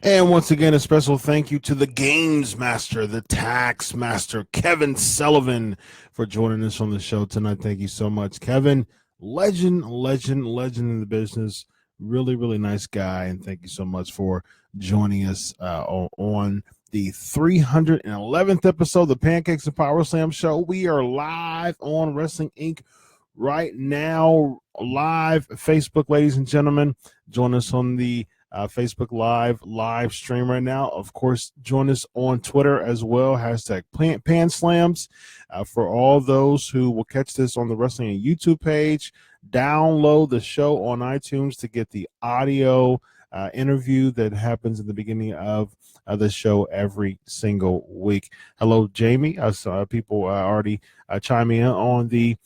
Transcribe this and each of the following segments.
And once again, a special thank you to the Games Master, the Tax Master, Kevin Sullivan, for joining us on the show tonight. Thank you so much, Kevin. Legend in the business. Really, really nice guy. And thank you so much for joining us on the 311th episode of the Pancakes and Powerslams show. We are live on Wrestling Inc. right now, live Facebook, ladies and gentlemen. Join us on the Facebook live stream right now. Of course, join us on Twitter as well. Hashtag Panslams. For all those who will catch this on the Wrestling YouTube page, download the show on iTunes to get the audio interview that happens in the beginning of the show every single week. Hello, Jamie. I saw people already chiming in on the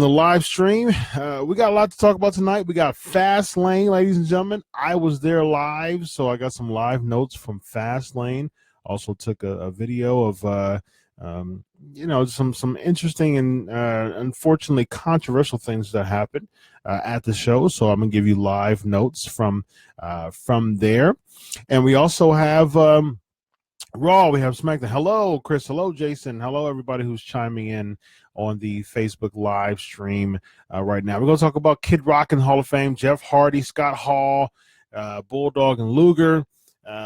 live stream. We got a lot to talk about tonight. We got Fastlane, ladies and gentlemen. I was there live, so I got some live notes from Fastlane. Also took a video of some interesting and unfortunately controversial things that happened at the show. So I'm gonna give you live notes from there. And we also have Raw. We have SmackDown. Hello, Chris. Hello, Jason. Hello, everybody who's chiming in on the Facebook live stream right now. We're going to talk about Kid Rock and Hall of Fame, Jeff Hardy, Scott Hall, Bulldog, and Luger.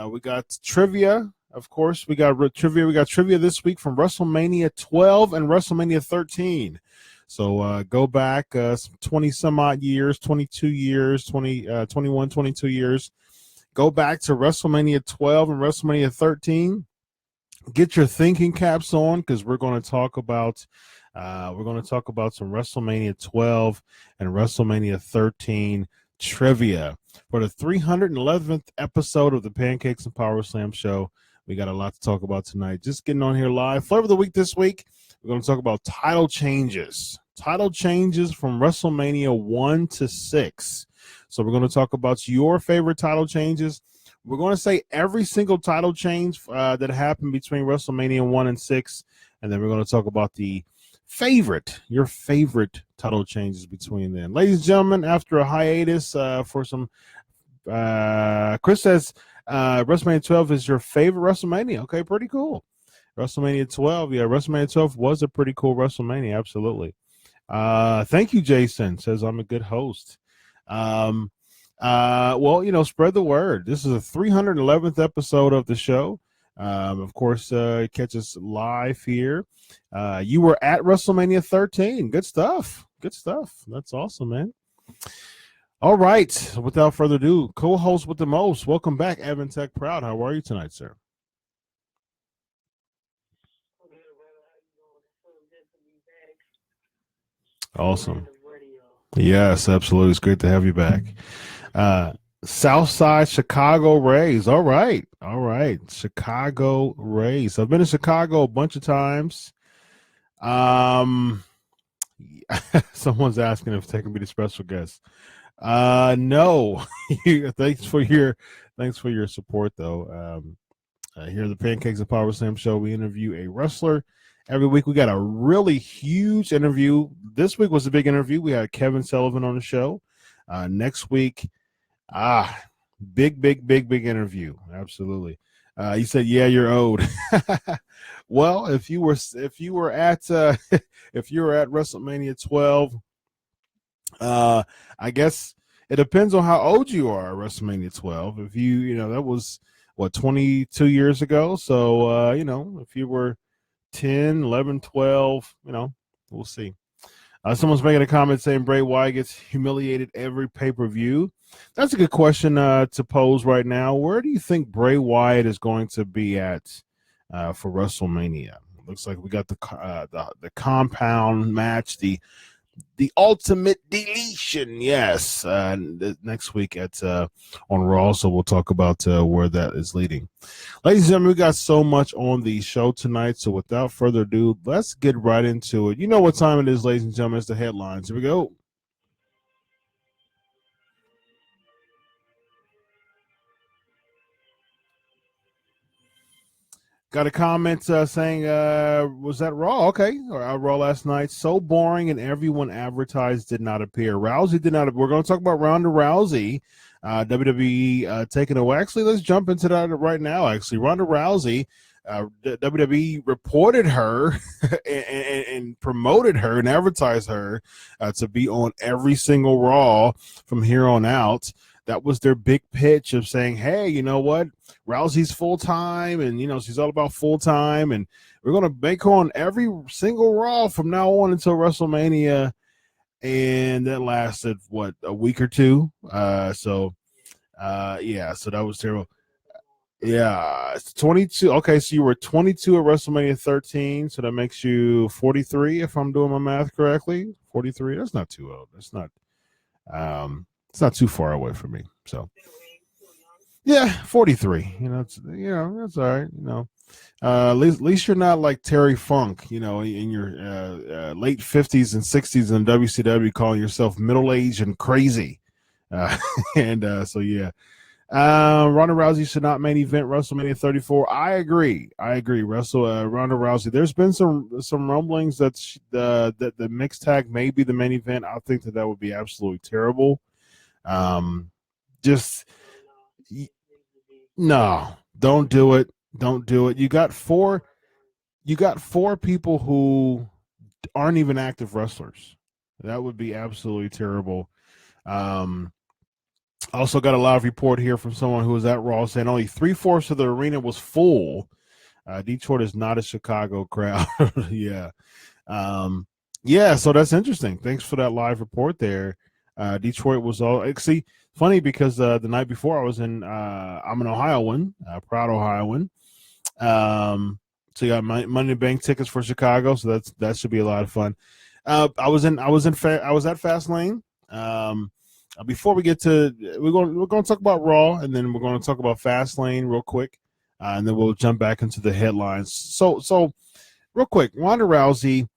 We got trivia, of course. We got trivia. We got trivia this week from WrestleMania 12 and WrestleMania 13. So go back 20 some odd years, 22 years, 21, 22 years. Go back to WrestleMania 12 and WrestleMania 13. Get your thinking caps on because we're going to talk about some WrestleMania 12 and WrestleMania 13 trivia for the 311th episode of the Pancakes and Powerslam show. We got a lot to talk about tonight. Just getting on here live. Flavor of the week this week, we're going to talk about title changes. Title changes from WrestleMania 1 to 6. So we're going to talk about your favorite title changes. We're going to say every single title change that happened between WrestleMania 1 and 6. And then we're going to talk about your favorite title changes between them. Ladies and gentlemen, after a hiatus for some, Chris says WrestleMania 12 is your favorite WrestleMania. Okay, pretty cool. WrestleMania 12. Yeah, WrestleMania 12 was a pretty cool WrestleMania. Absolutely. Thank you, Jason. Says I'm a good host. Spread the word. This is the 311th episode of the show. Of course, catch us live here. You were at WrestleMania 13. Good stuff. That's awesome, man. All right. Without further ado, co-host with the most. Welcome back, Evan Tech Proud. How are you tonight, sir? Awesome. Yes, absolutely. It's great to have you back. Southside Chicago Rays. All right. Chicago Rays. I've been to Chicago a bunch of times. Someone's asking if they can be the special guest. No. Thanks for your support, though. Here at the Pancakes and Power Slam show, we interview a wrestler every week. We got a really huge interview. This week was a big interview. We had Kevin Sullivan on the show. Next week, big interview. Absolutely. You said, yeah, you're owed. Well, if you were at WrestleMania 12, I guess it depends on how old you are at WrestleMania 12. If that was 22 years ago. So, if you were 10, 11, 12, we'll see. Someone's making a comment saying Bray Wyatt gets humiliated every pay-per-view. That's a good question to pose right now. Where do you think Bray Wyatt is going to be at for WrestleMania? Looks like we got the compound match, the ultimate deletion. Yes, next week on Raw. So we'll talk about where that is leading. Ladies and gentlemen, we got so much on the show tonight. So without further ado, let's get right into it. You know what time it is, ladies and gentlemen. It's the headlines. Here we go. Got a comment saying, was that Raw? Okay. Raw last night. So boring, and everyone advertised did not appear. Rousey did not. We're going to talk about Ronda Rousey. WWE taking away. Actually, let's jump into that right now. Actually, Ronda Rousey, WWE reported her and promoted her and advertised her to be on every single Raw from here on out. That was their big pitch of saying, hey, you know what? Rousey's full-time, and, she's all about full-time, and we're going to make her on every single Raw from now on until WrestleMania. And that lasted, a week or two? So that was terrible. Yeah, it's 22. Okay, so you were 22 at WrestleMania 13, so that makes you 43, if I'm doing my math correctly. 43. That's not too old. That's not. It's not too far away from me. So, yeah, 43. That's all right. At least you're not like Terry Funk. In your late 50s and 60s in WCW, calling yourself middle-aged and crazy. So yeah. Ronda Rousey should not main event WrestleMania 34. I agree. Ronda Rousey. There's been some rumblings that the mixed tag may be the main event. I think that would be absolutely terrible. No, don't do it. Don't do it. You got four people who aren't even active wrestlers. That would be absolutely terrible. Also got a live report here from someone who was at Raw saying only 3/4 of the arena was full. Detroit is not a Chicago crowd. Yeah. So that's interesting. Thanks for that live report there. Detroit was all see funny because the night before I'm an Ohioan, proud Ohioan. So you got Money Bank tickets for Chicago, so that should be a lot of fun. I was at Fastlane. Before we get to, we're going to talk about Raw, and then we're going to talk about Fastlane real quick, and then we'll jump back into the headlines. So real quick, Ronda Rousey.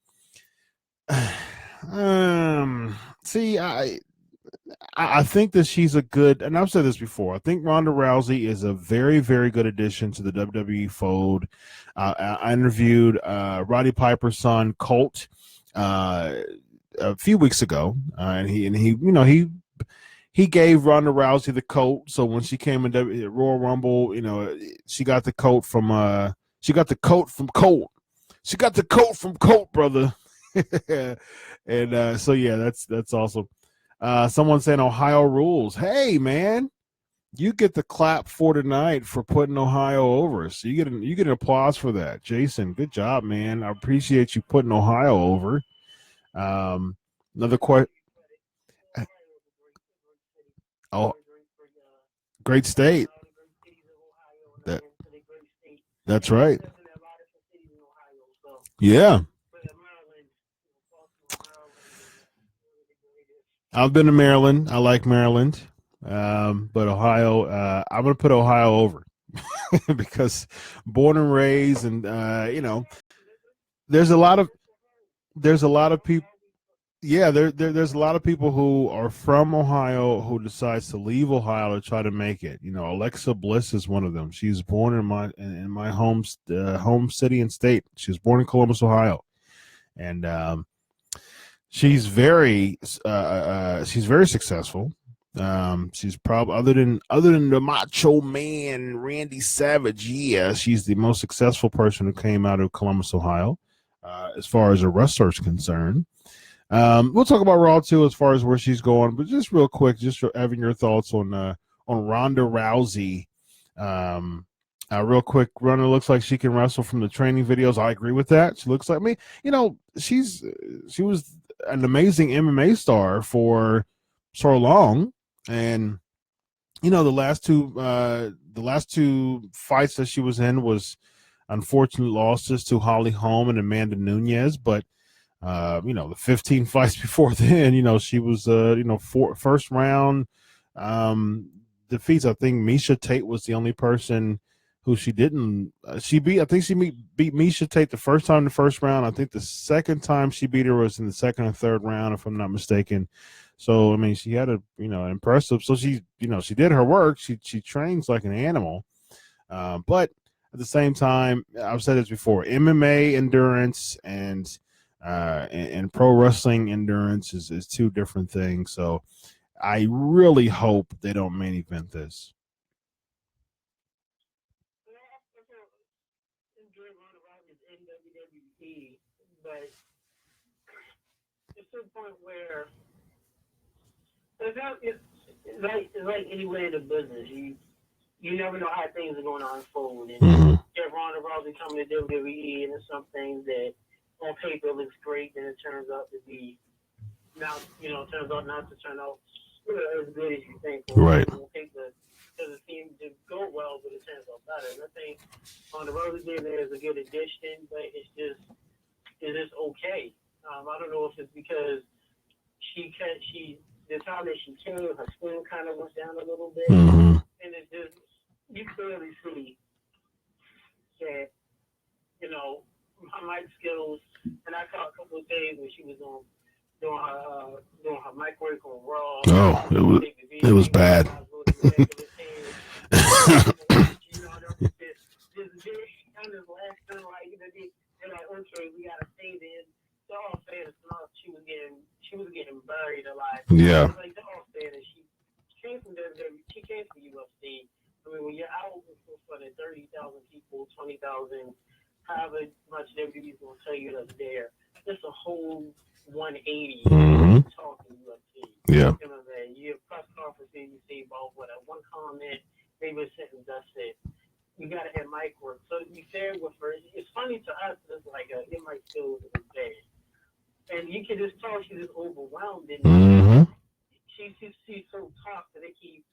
I think that she's a good, and I've said this before, I think Ronda Rousey is a very, very good addition to the WWE fold. I interviewed Roddy Piper's son, Colt, a few weeks ago, and he gave Ronda Rousey the coat. So when she came in Royal Rumble, she got the coat from Colt. She got the coat from Colt, brother. And so yeah, that's awesome. Someone saying Ohio rules. Hey man, you get the clap for tonight for putting Ohio over. So you get an applause for that, Jason. Good job, man. I appreciate you putting Ohio over. Another question. Oh, great state. That's right. Yeah. I've been to Maryland. I like Maryland. But Ohio, I'm going to put Ohio over because born and raised, and there's a lot of people. Yeah, there's a lot of people who are from Ohio who decides to leave Ohio to try to make it. Alexa Bliss is one of them. She's born in my home city and state. She was born in Columbus, Ohio, and she's very successful. She's probably other than the Macho Man Randy Savage. Yeah, she's the most successful person who came out of Columbus, Ohio, as far as a wrestler is concerned. We'll talk about Raw too, as far as where she's going, but just real quick, just having your thoughts on Ronda Rousey. Real quick, Ronda looks like she can wrestle from the training videos. I agree with that. She looks like me. She was an amazing MMA star for so long, and the last two fights that she was in was unfortunate losses to Holly Holm and Amanda Nunes, but the 15 fights before then, she was first round defeats. I think Miesha Tate was the only person who she didn't she beat. I think she beat Miesha Tate the first time in the first round. I think the second time she beat her was in the second or third round, if I'm not mistaken. So I mean, she had impressive. So she did her work. She trains like an animal. But at the same time, I've said this before: MMA endurance and pro wrestling endurance is two different things. So I really hope they don't main event this. But it's to the point where it's like anywhere in the business. You never know how things are going to unfold. And if Ronda Rousey coming to WWE and there's some things that on paper looks great, then it turns out to be turns out not to turn out as good as you think. Right. On paper doesn't seem to go well, but it turns out better. And I think Ronda Rousey being there is a good addition, but it's just okay. I don't know if it's because the time that she came, her skin kind of went down a little bit, and it's just you clearly see that my mic skills. And I caught a couple of days when she was doing her mic work on Raw. Oh, it was bad. Okay, we gotta stay there. The all fans thought she was getting buried alive. Yeah. Like the all fans, she came from WWE. She came from UFC. I mean, when you're out for the 30,000 people, 20,000, however much WWE's gonna tell you that's there, it's a whole 180 talking UFC. Yeah. You know what I'm saying? You have press conferences, you see about one comment, maybe a sentence, that's it. You gotta have mic work. So to be fair with her, it's funny to us. It's like it might feel bad, and you can just tell she's just overwhelmed. And she's so tough that they keep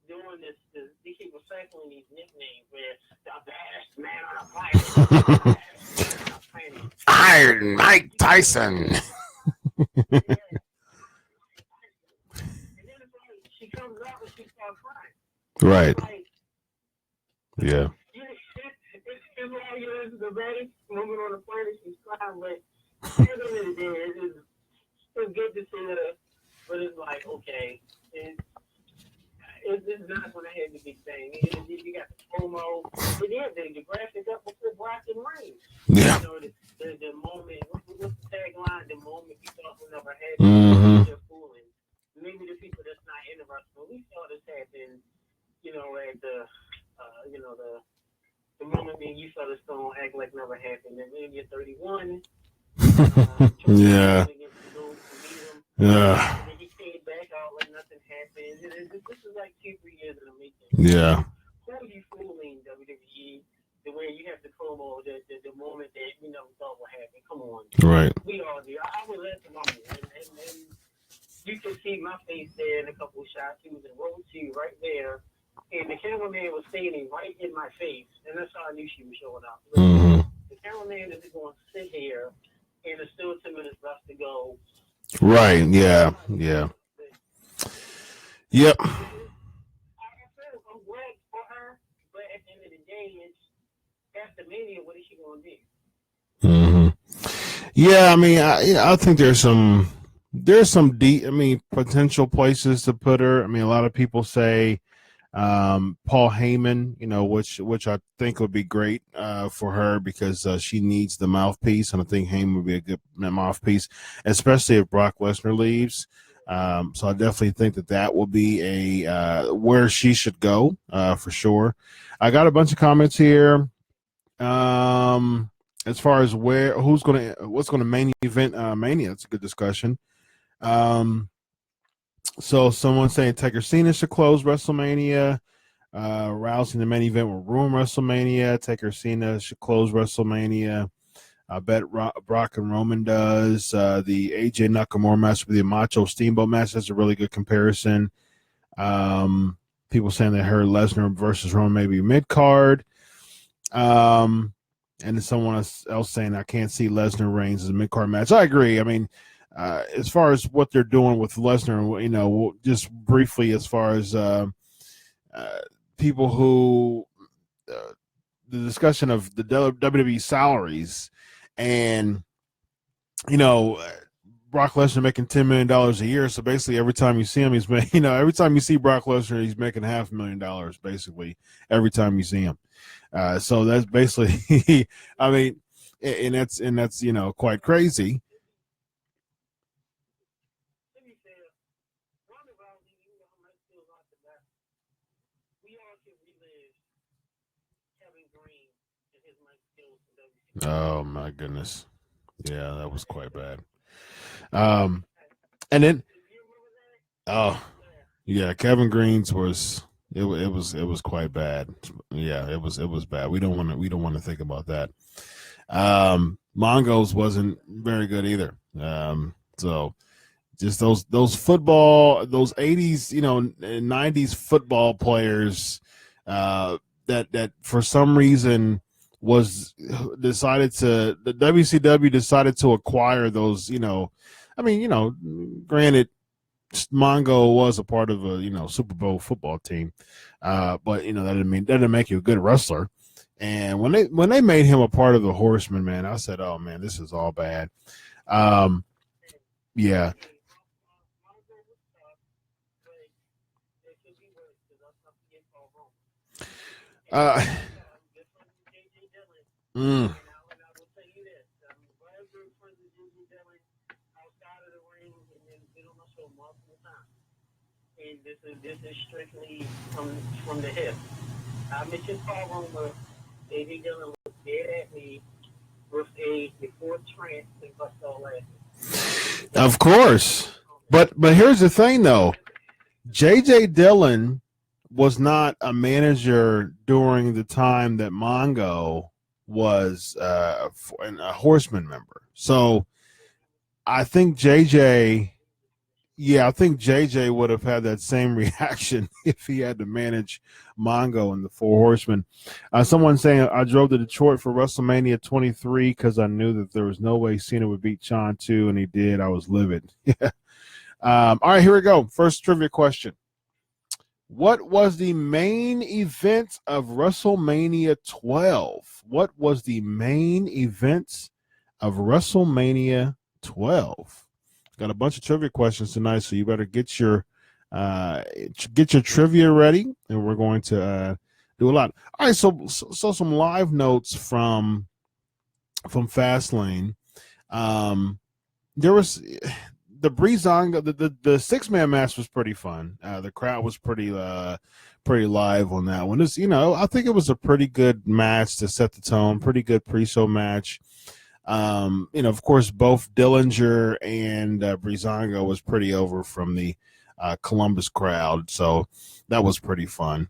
doing this. They keep recycling these nicknames where the baddest man on the planet, Iron Mike Tyson. And then it's like she comes up and she starts crying. Right. Like, yeah. It's like you're the baddest woman on the planet. She's crying, but at the end of the day, it's good to see her. But it's like, okay, it's not going to have the big thing. You got the promo. It is the graphic up before Brock and Reigns. Yeah. The moment, what's the tagline? The moment you thought would never happen. They're fooling. Maybe the people that's not interested. But we saw this happen, at the moment when you saw the stone act like never happened. And then you're 31. Yeah. Yeah. And he came back out like nothing happened. This is like 2-3 years in the making. Yeah. Who are you fooling, WWE? The way you have the promo, the moment that we never thought would happen. Come on. Right. We all do. I was at the moment, and you can see my face there in a couple of shots. He was in row 2 right there, and the cameraman was standing right in my face, and that's how I knew she was showing up. The cameraman isn't going to sit here, and there's still 10 minutes left to go. Right. Yeah. Yeah. Yep. I'm glad for her, but at the end of the day, it's after Mania. What is she going to do? Yeah. I mean, I think there's some deep, potential places to put her. I mean, a lot of people say Paul Heyman, which I think would be great for her because she needs the mouthpiece, and I think Heyman would be a good mouthpiece, especially if Brock Lesnar leaves. So I definitely think that will be a where she should go for sure. I got a bunch of comments here as far as what's going to main event Mania. That's a good discussion. So someone saying Taker Cena should close WrestleMania. Rousey in the main event will ruin WrestleMania. Taker Cena should close WrestleMania. I bet Brock and Roman does. The AJ Nakamura match with the Macho Steamboat match, that's a really good comparison. People saying they heard Lesnar versus Roman maybe mid-card. And then someone else saying I can't see Lesnar Reigns as a mid-card match. I agree. I mean, as far as what they're doing with Lesnar, just briefly as far as people who the discussion of the WWE salaries and, Brock Lesnar making $10 million a year. So basically every time you see him, he's every time you see Brock Lesnar, he's making $500,000 basically every time you see him. So that's basically, I mean, and that's quite crazy. Ronda Rousey, even though her still not the best, we all can relive Kevin Green and his mic skills in WCW. Oh my goodness, yeah, that was quite bad. And then, oh yeah, Kevin Green's was it was quite bad. Yeah, it was bad. We don't want to think about that. Mongo's wasn't very good either. So just those football, those 80s, and 90s football players that for some reason the WCW decided to acquire those, granted Mongo was a part of a Super Bowl football team, but that didn't make you a good wrestler. And when they made him a part of the Horsemen, man, I said, oh man, this is all bad. Yeah. And this is strictly from the hip. I mentioned Paul Roma, AJ Dillon was dead at me with a before trance and bust all that. Of course. But here's the thing though. JJ Dillon was not a manager during the time that Mongo was a Horseman member. So I think JJ would have had that same reaction if he had to manage Mongo and the Four Horsemen. Someone saying, I drove to Detroit for WrestleMania 23 because I knew that there was no way Cena would beat Shawn 2, and he did. I was livid. All right, here we go. First trivia question. What was the main event of WrestleMania 12? What was the main event of WrestleMania 12? Got a bunch of trivia questions tonight, so you better get your trivia ready, and we're going to do a lot. All right, so some live notes from Fastlane. There was the Breezango, the 6-man match was pretty fun. The crowd was pretty live on that one. I think it was a pretty good match to set the tone. Pretty good pre-show match. Of course, both Dillinger and Breezango was pretty over from the Columbus crowd, so that was pretty fun.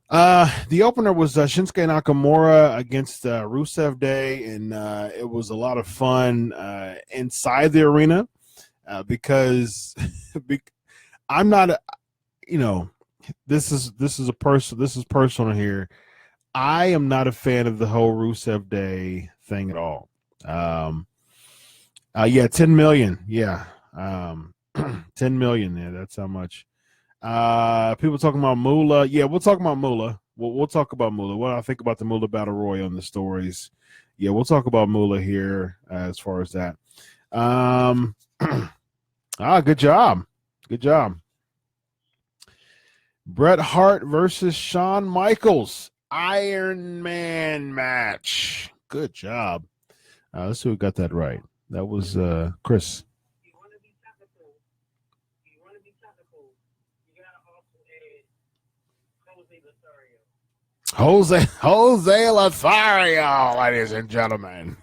The opener was Shinsuke Nakamura against Rusev Day, and it was a lot of fun inside the arena because I'm not, this is personal here. I am not a fan of the whole Rusev Day thing at all. 10 million. Yeah. 10 million. Yeah, that's how much. People talking about Moolah. Yeah, we'll talk about Moolah. We'll talk about Moolah. What I think about the Moolah Battle Royal and the stories. Yeah, we'll talk about Moolah here as far as that. Good job. Good job. Bret Hart versus Shawn Michaels. Iron Man match. Good job. Let's see who got that right. That was Chris. You want to be technical. You got to also add Jose Lothario, ladies and gentlemen.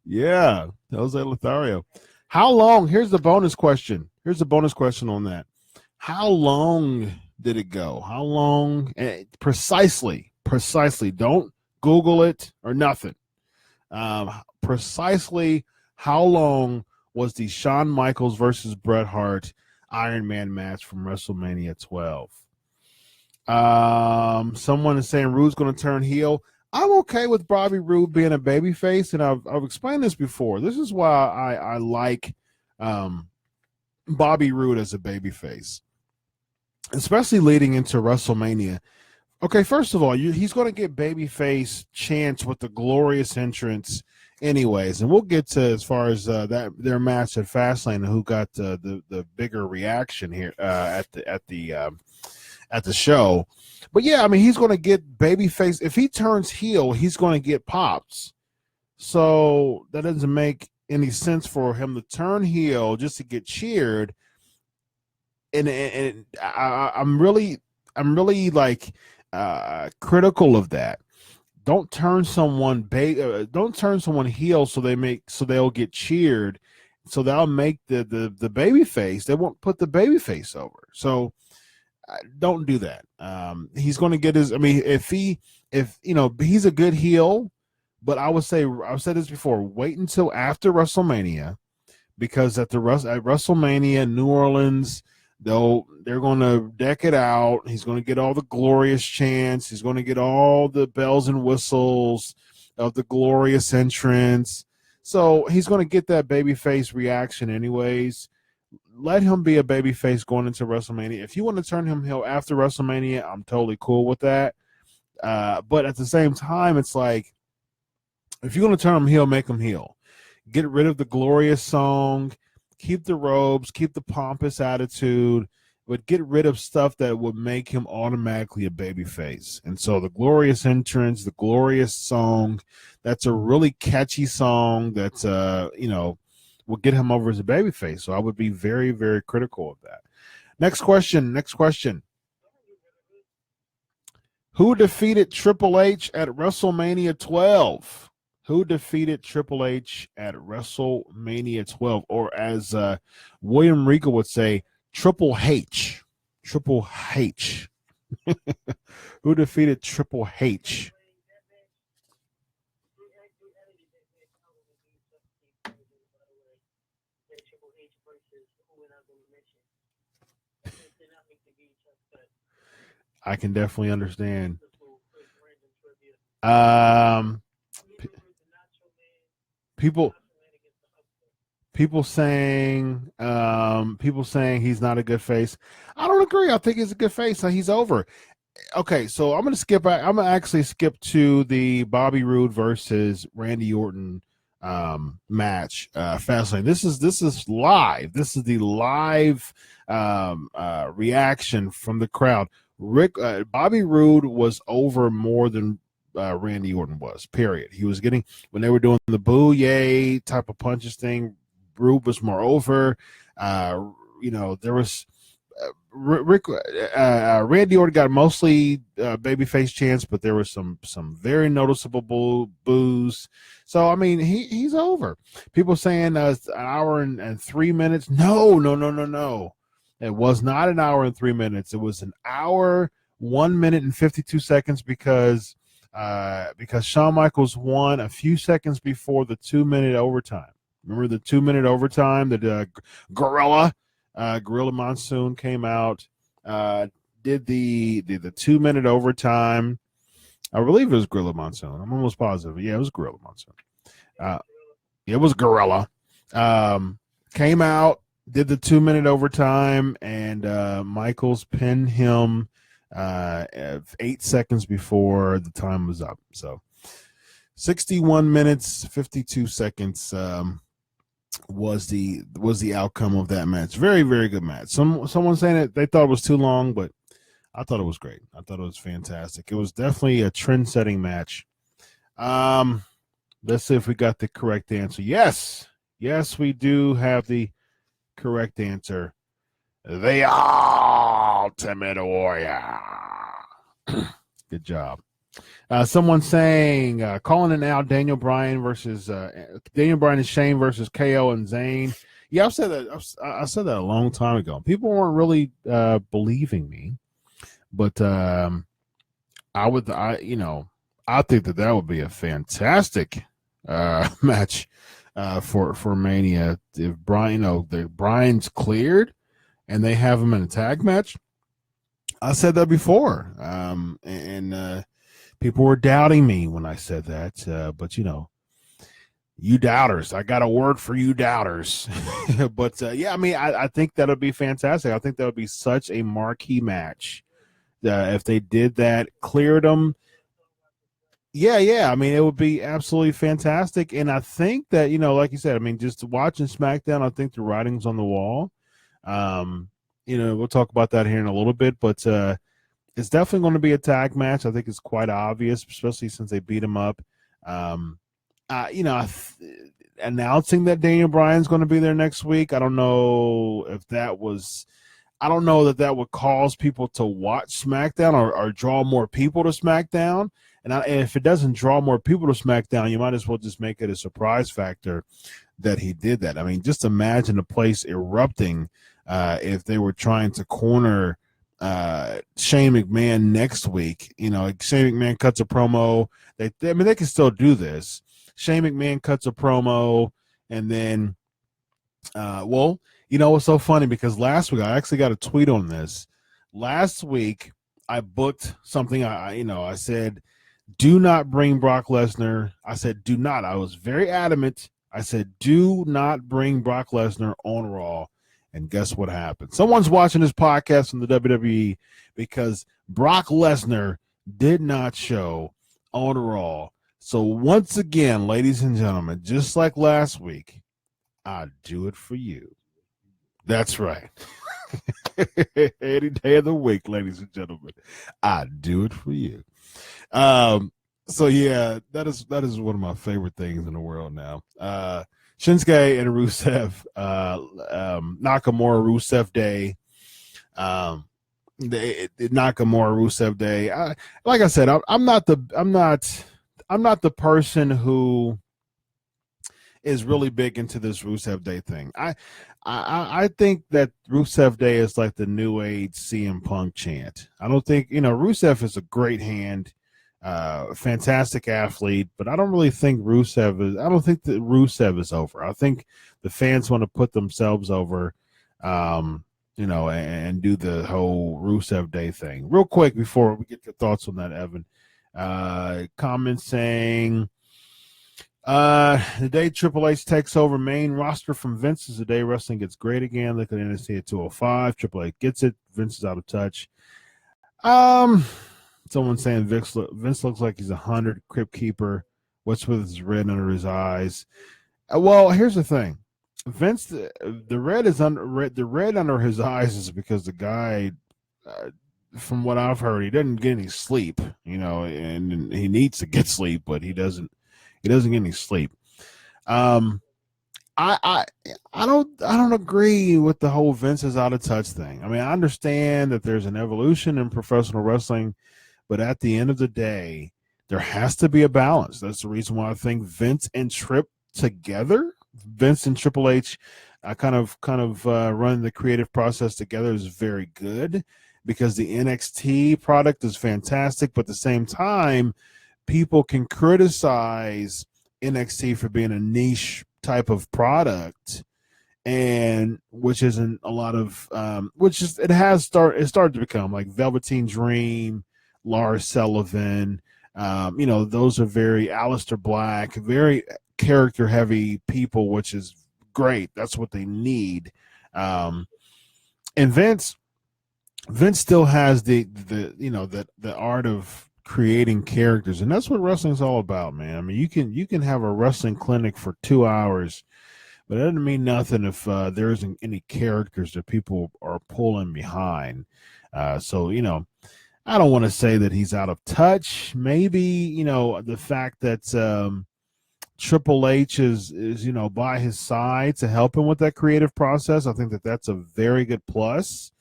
Yeah, Jose Lothario. How long? Here's the bonus question. Here's a bonus question on that. How long did it go? How long? Precisely. Don't Google it or nothing. Precisely how long was the Shawn Michaels versus Bret Hart Iron Man match from WrestleMania 12? Someone is saying Rude's going to turn heel. I'm okay with Bobby Roode being a babyface, and I've explained this before. This is why I like Bobby Roode as a babyface, especially leading into WrestleMania. Okay, first of all, he's going to get babyface chance with the glorious entrance anyways, and we'll get to as far as their match at Fastlane and who got the bigger reaction here at at the show. But yeah, I mean, he's going to get babyface. If he turns heel, he's going to get pops. So that doesn't make any sense for him to turn heel just to get cheered. And I'm really like critical of that. Don't turn someone heel so they'll get cheered. So they'll make the baby face. They won't put the baby face over. So don't do that. He's going to get his. I mean, if he's a good heel, but I would say I've said this before. Wait until after WrestleMania, because at WrestleMania New Orleans, they're going to deck it out. He's going to get all the glorious chants. He's going to get all the bells and whistles of the glorious entrance. So he's going to get that babyface reaction anyways. Let him be a babyface going into WrestleMania. If you want to turn him heel after WrestleMania, I'm totally cool with that. But at the same time, it's like, if you're going to turn him heel, make him heel. Get rid of the glorious song. Keep the robes. Keep the pompous attitude. But get rid of stuff that would make him automatically a babyface. And so the glorious entrance, the glorious song, that's a really catchy song that's, will get him over as a babyface. So I would be very, very critical of that. Next question. Who defeated Triple H at WrestleMania 12? Who defeated Triple H at WrestleMania 12? Or as William Regal would say, Triple H. Triple H. Who defeated Triple H? I can definitely understand. People saying he's not a good face. I don't agree. I think he's a good face. He's over. Okay, so I'm gonna actually skip to the Bobby Roode versus Randy Orton match, Fastlane. This is live. This is the live reaction from the crowd. Bobby Roode was over more than Randy Orton was, period. He was getting, when they were doing the boo yay type of punches thing, Roode was more over. There was Randy Orton got mostly babyface chants, but there was some very noticeable boos. So I mean, he's over. People saying an hour and 3 minutes. No. It was not an hour and 3 minutes. It was an hour, 1 minute and 52 seconds because Shawn Michaels won a few seconds before the 2 minute overtime. Remember the 2 minute overtime that Gorilla Monsoon came out, did the 2 minute overtime. I believe it was Gorilla Monsoon. I'm almost positive. Yeah, it was Gorilla Monsoon. It was Gorilla. Came out, did the 2 minute overtime, and Michaels pinned him 8 seconds before the time was up. So 61 minutes, 52 seconds was the outcome of that match. Very, very good match. Someone saying that they thought it was too long, but I thought it was great. I thought it was fantastic. It was definitely a trend-setting match. Let's see if we got the correct answer. Yes, we do have the correct answer. The Ultimate Warrior. Good job. Someone saying, calling it now, Daniel Bryan and Shane versus KO and Zayn. Yeah, I said that a long time ago. People weren't really believing me, but I think that would be a fantastic match for Mania. If Bryan's cleared and they have him in a tag match. I said that before, and people were doubting me when I said that, but you doubters, I got a word for you doubters. But yeah, I mean, I think that would be fantastic. I think that would be such a marquee match if they did that, cleared them. Yeah. I mean, it would be absolutely fantastic. And I think that, like you said, I mean, just watching SmackDown, I think the writing's on the wall. We'll talk about that here in a little bit, but It's definitely going to be a tag match. I think it's quite obvious, especially since they beat him up. Um, announcing that Daniel Bryan's going to be there next week. I don't know if that was. I don't know that would cause people to watch SmackDown or draw more people to SmackDown. And if it doesn't draw more people to SmackDown, you might as well just make it a surprise factor that he did that. I mean, just imagine the place erupting if they were trying to corner Shane McMahon next week. You know, Shane McMahon cuts a promo. They can still do this. Shane McMahon cuts a promo, and then, you know, it's so funny because last week I actually got a tweet on this. Last week I booked something. I said, do not bring Brock Lesnar. I said, do not. I was very adamant. I said, do not bring Brock Lesnar on Raw. And guess what happened? Someone's watching this podcast from the WWE because Brock Lesnar did not show on Raw. So once again, ladies and gentlemen, just like last week, I do it for you. That's right. Any day of the week, ladies and gentlemen, I do it for you. So yeah, that is one of my favorite things in the world now. Shinsuke and Rusev, Nakamura Rusev Day. The Nakamura Rusev Day. Like I said, I'm not the person who is really big into this Rusev Day thing. I think that Rusev Day is like the new age CM Punk chant. I don't think, Rusev is a great hand, fantastic athlete, but I don't really think I don't think that Rusev is over. I think the fans want to put themselves over, and do the whole Rusev Day thing. Real quick before we get your thoughts on that, Evan. Comment saying, the day Triple H takes over main roster from Vince is the day wrestling gets great again. Look at NXT at 205. Triple H gets it. Vince is out of touch. Someone saying Vince looks like he's 100. Crypt Keeper. What's with his red under his eyes? Well, here's the thing. Vince, the red under his eyes is because the guy, from what I've heard, he doesn't get any sleep. And he needs to get sleep, but he doesn't. He doesn't get any sleep. I don't agree with the whole Vince is out of touch thing. I mean, I understand that there's an evolution in professional wrestling, but at the end of the day, there has to be a balance. That's the reason why I think Vince and Triple H, kind of run the creative process together is very good because the NXT product is fantastic, but at the same time, people can criticize NXT for being a niche type of product, and which isn't a lot of it started to become like Velveteen Dream, Lars Sullivan. Those are very Aleister Black, very character heavy people, which is great. That's what they need. And Vince still has the art of creating characters, and that's what wrestling is all about, man. I mean, you can have a wrestling clinic for 2 hours, but it doesn't mean nothing if there isn't any characters that people are pulling behind. So I don't want to say that he's out of touch. Maybe the fact that Triple H is by his side to help him with that creative process. I think that's a very good plus.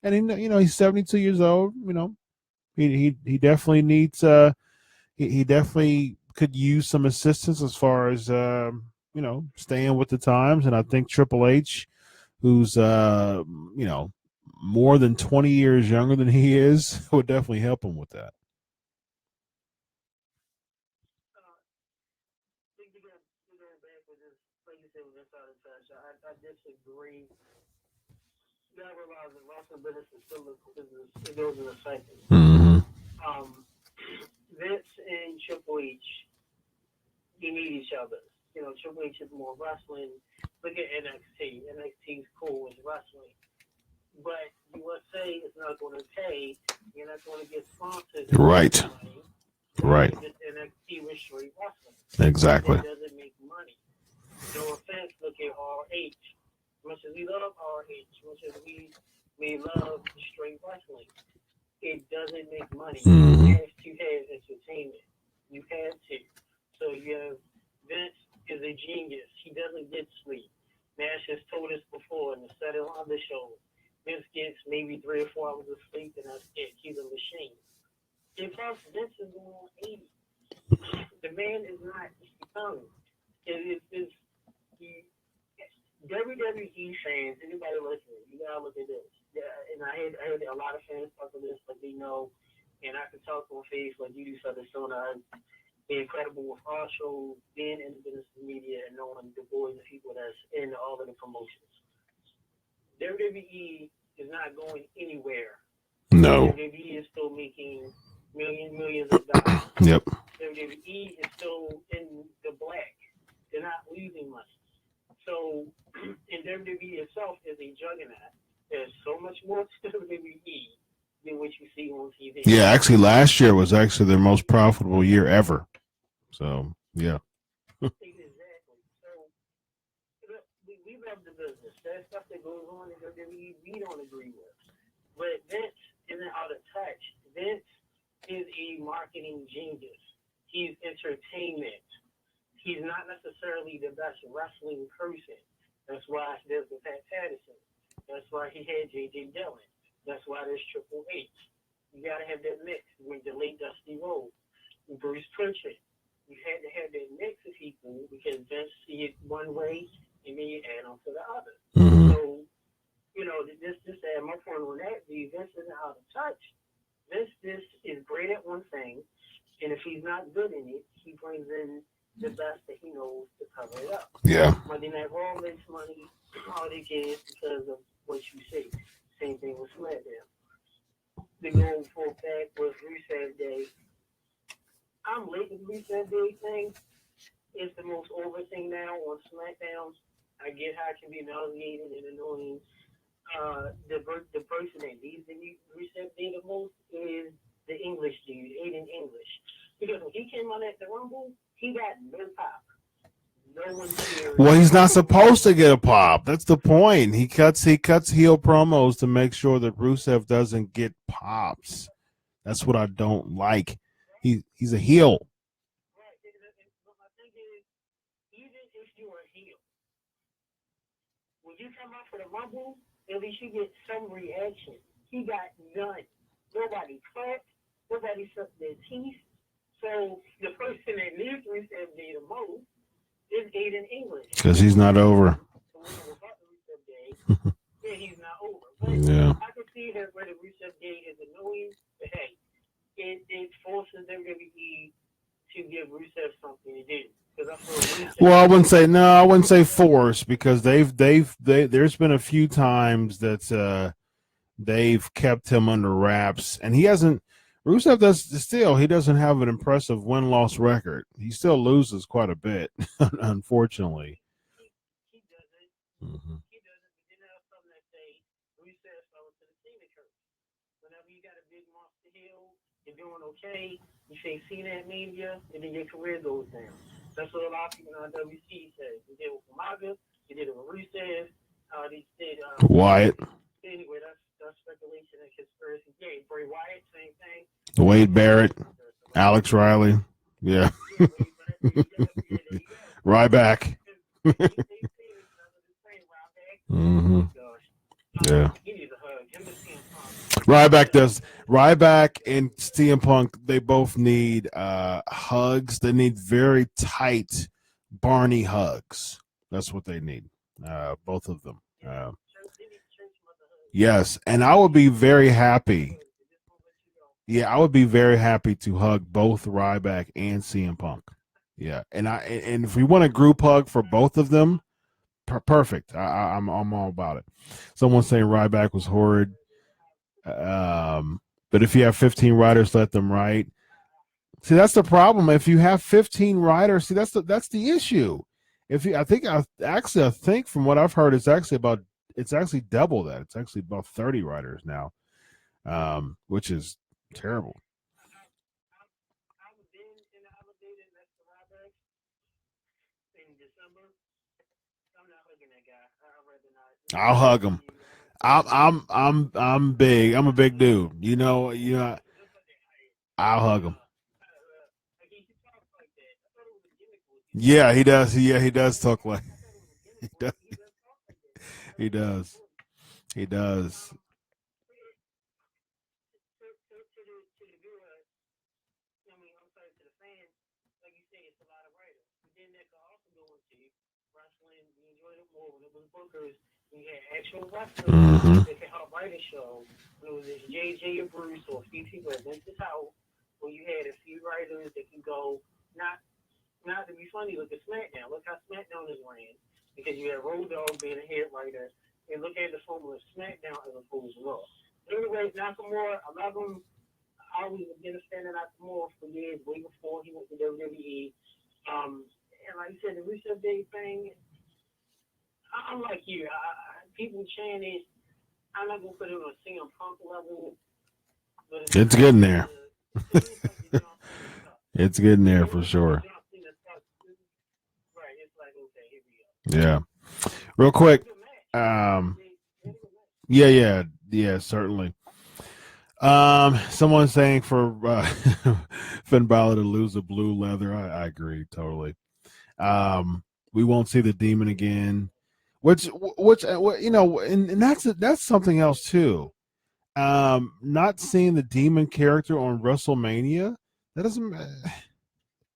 And he's 72 years old. He definitely needs he definitely could use some assistance as far as staying with the times. And I think Triple H, who's more than 20 years younger than he is, would definitely help him with that. I disagree. You gotta realize that wrestling business is still a business. It goes in a cycle. Mm-hmm. Vince and Triple H, you need each other. Triple H is more wrestling. Look at NXT. NXT is cool with wrestling. But USA is not going to pay. You're not going to get sponsors. Right. Money. Right. NXT with straight wrestling. Exactly. It doesn't make money. No offense, look at RH. Much as we love RH, much as we may love straight wrestling, it doesn't make money. Mhm. You have to have entertainment. You have to. So you have Vince is a genius. He doesn't get sleep. Nash has told us before in the setting on the show. Vince gets maybe 3 or 4 hours of sleep, and that's it. He's a machine. And plus, Vince is going on 80. The man is not young. It is he, WWE fans. Anybody listening, you gotta look at this. Yeah, and I heard a lot of fans talk about this, but they know, and I can talk on face like you do, Southern Sona. Be incredible with our shows, being in the business of media, and knowing the boys and people that's in all of the promotions. WWE is not going anywhere. No. WWE is still making millions of dollars. Yep. WWE is still in the black. They're not losing money. So, and WWE itself is a juggernaut. There's so much more to WWE than what you see on TV. Yeah, actually, last year was actually their most profitable year ever. So, yeah. Exactly. So, we love the business. That stuff that goes on in WWE, we don't agree with. But Vince isn't out of touch. Vince is a marketing genius. He's entertainment. He's not necessarily the best wrestling person. That's why there's the Pat Patterson. That's why he had J.J. Dillon. That's why there's Triple H. You got to have that mix with the late Dusty Rhodes, Bruce Pritchard. You had to have that mix of people because Vince see it one way and then you add on to the other. Mm-hmm. So, you know, just to add my point on that, Vince isn't out of touch. Vince is great at one thing, and if he's not good in it, he brings in the best that he knows to cover it up. Yeah. Monday Night Raw makes money, all they can because of what you say. Same thing with SmackDown. The going full back with Rusev Day. I'm late with Rusev Day thing. It's the most over thing now on SmackDown. I get how it can be nauseating and annoying. The person that needs the Rusev Day the most is the English dude, Aiden English. Because when he came on at the Rumble, he got no pop. No one cared. Well, he's not supposed to get a pop. That's the point. He cuts heel promos to make sure that Rusev doesn't get pops. That's what I don't like. He's a heel. Right. But my thing is, even if you're a heel, when you come out for the Rumble, at least you get some reaction. He got none. Nobody clapped. Nobody sucked their teeth. So the person that needs Rusev Day the most is Aiden English. Because he's not over. Yeah, he's not over. But Yeah. I can see that where the Rusev Day is annoying, but hey, it forces WWE to give Rusev something to do. Well, I wouldn't say force because there's been a few times that they've kept him under wraps, and he hasn't. Rusev he doesn't have an impressive win-loss record. He still loses quite a bit, unfortunately. He doesn't. Mm-hmm. He doesn't. But then there's something that say Rusev fell into the Cena curse. Whenever you got a big monster heel, you're doing okay. You say Cena at Mania, and then your career goes down. That's what a lot of people on WC say. You did it with Umaga, you did it with Rusev, they did Wyatt. Anyway, that's speculation and conspiracy. Yeah, Bray Wyatt, same thing. Wade Barrett, Alex Riley, yeah. Ryback. Mm-hmm. Yeah. Ryback and CM Punk, they both need hugs. They need very tight Barney hugs. That's what they need. Both of them. Yes, and I would be very happy. Yeah, I would be very happy to hug both Ryback and CM Punk. Yeah, and if we want a group hug for both of them, perfect. I'm all about it. Someone saying Ryback was horrid. But if you have 15 riders, let them ride. See, that's the problem. If you have 15 riders, see, that's the issue. I think from what I've heard, it's actually double that. It's actually about 30 riders now, which is terrible. I'll hug him. I'm big. I'm a big dude. I'll hug him. Yeah, he does. Yeah, he does talk like he does. He does. He does. I mean, I'm sorry to the fans, like you say, it's a lot of writers. But then that could also go into wrestling. You enjoyed it more when it was bookers. We had actual wrestlers Mm-hmm. that could help write a show. When it was this JJ or Bruce or a few people at Vince's house, where you had a few writers that could go, not to be funny, look at SmackDown. Look how SmackDown is ran. Because you had Road Dogg being a head writer. And look at the formula of SmackDown as opposed to Raw. Anyway, Nakamura, I love him. I was been a fan of Nakamura for years, way before he went to WWE. And like you said, the Rusev Day thing, I'm like you. People chanting, I'm not going to put it on a CM Punk level. But It's getting there. It's getting there for sure. Right, it's like, okay, here we go. Yeah. Real quick. Yeah, certainly. Someone's saying for Finn Balor to lose the blue leather. I agree totally. We won't see the demon again, which and that's something else too. Not seeing the demon character on WrestleMania, that doesn't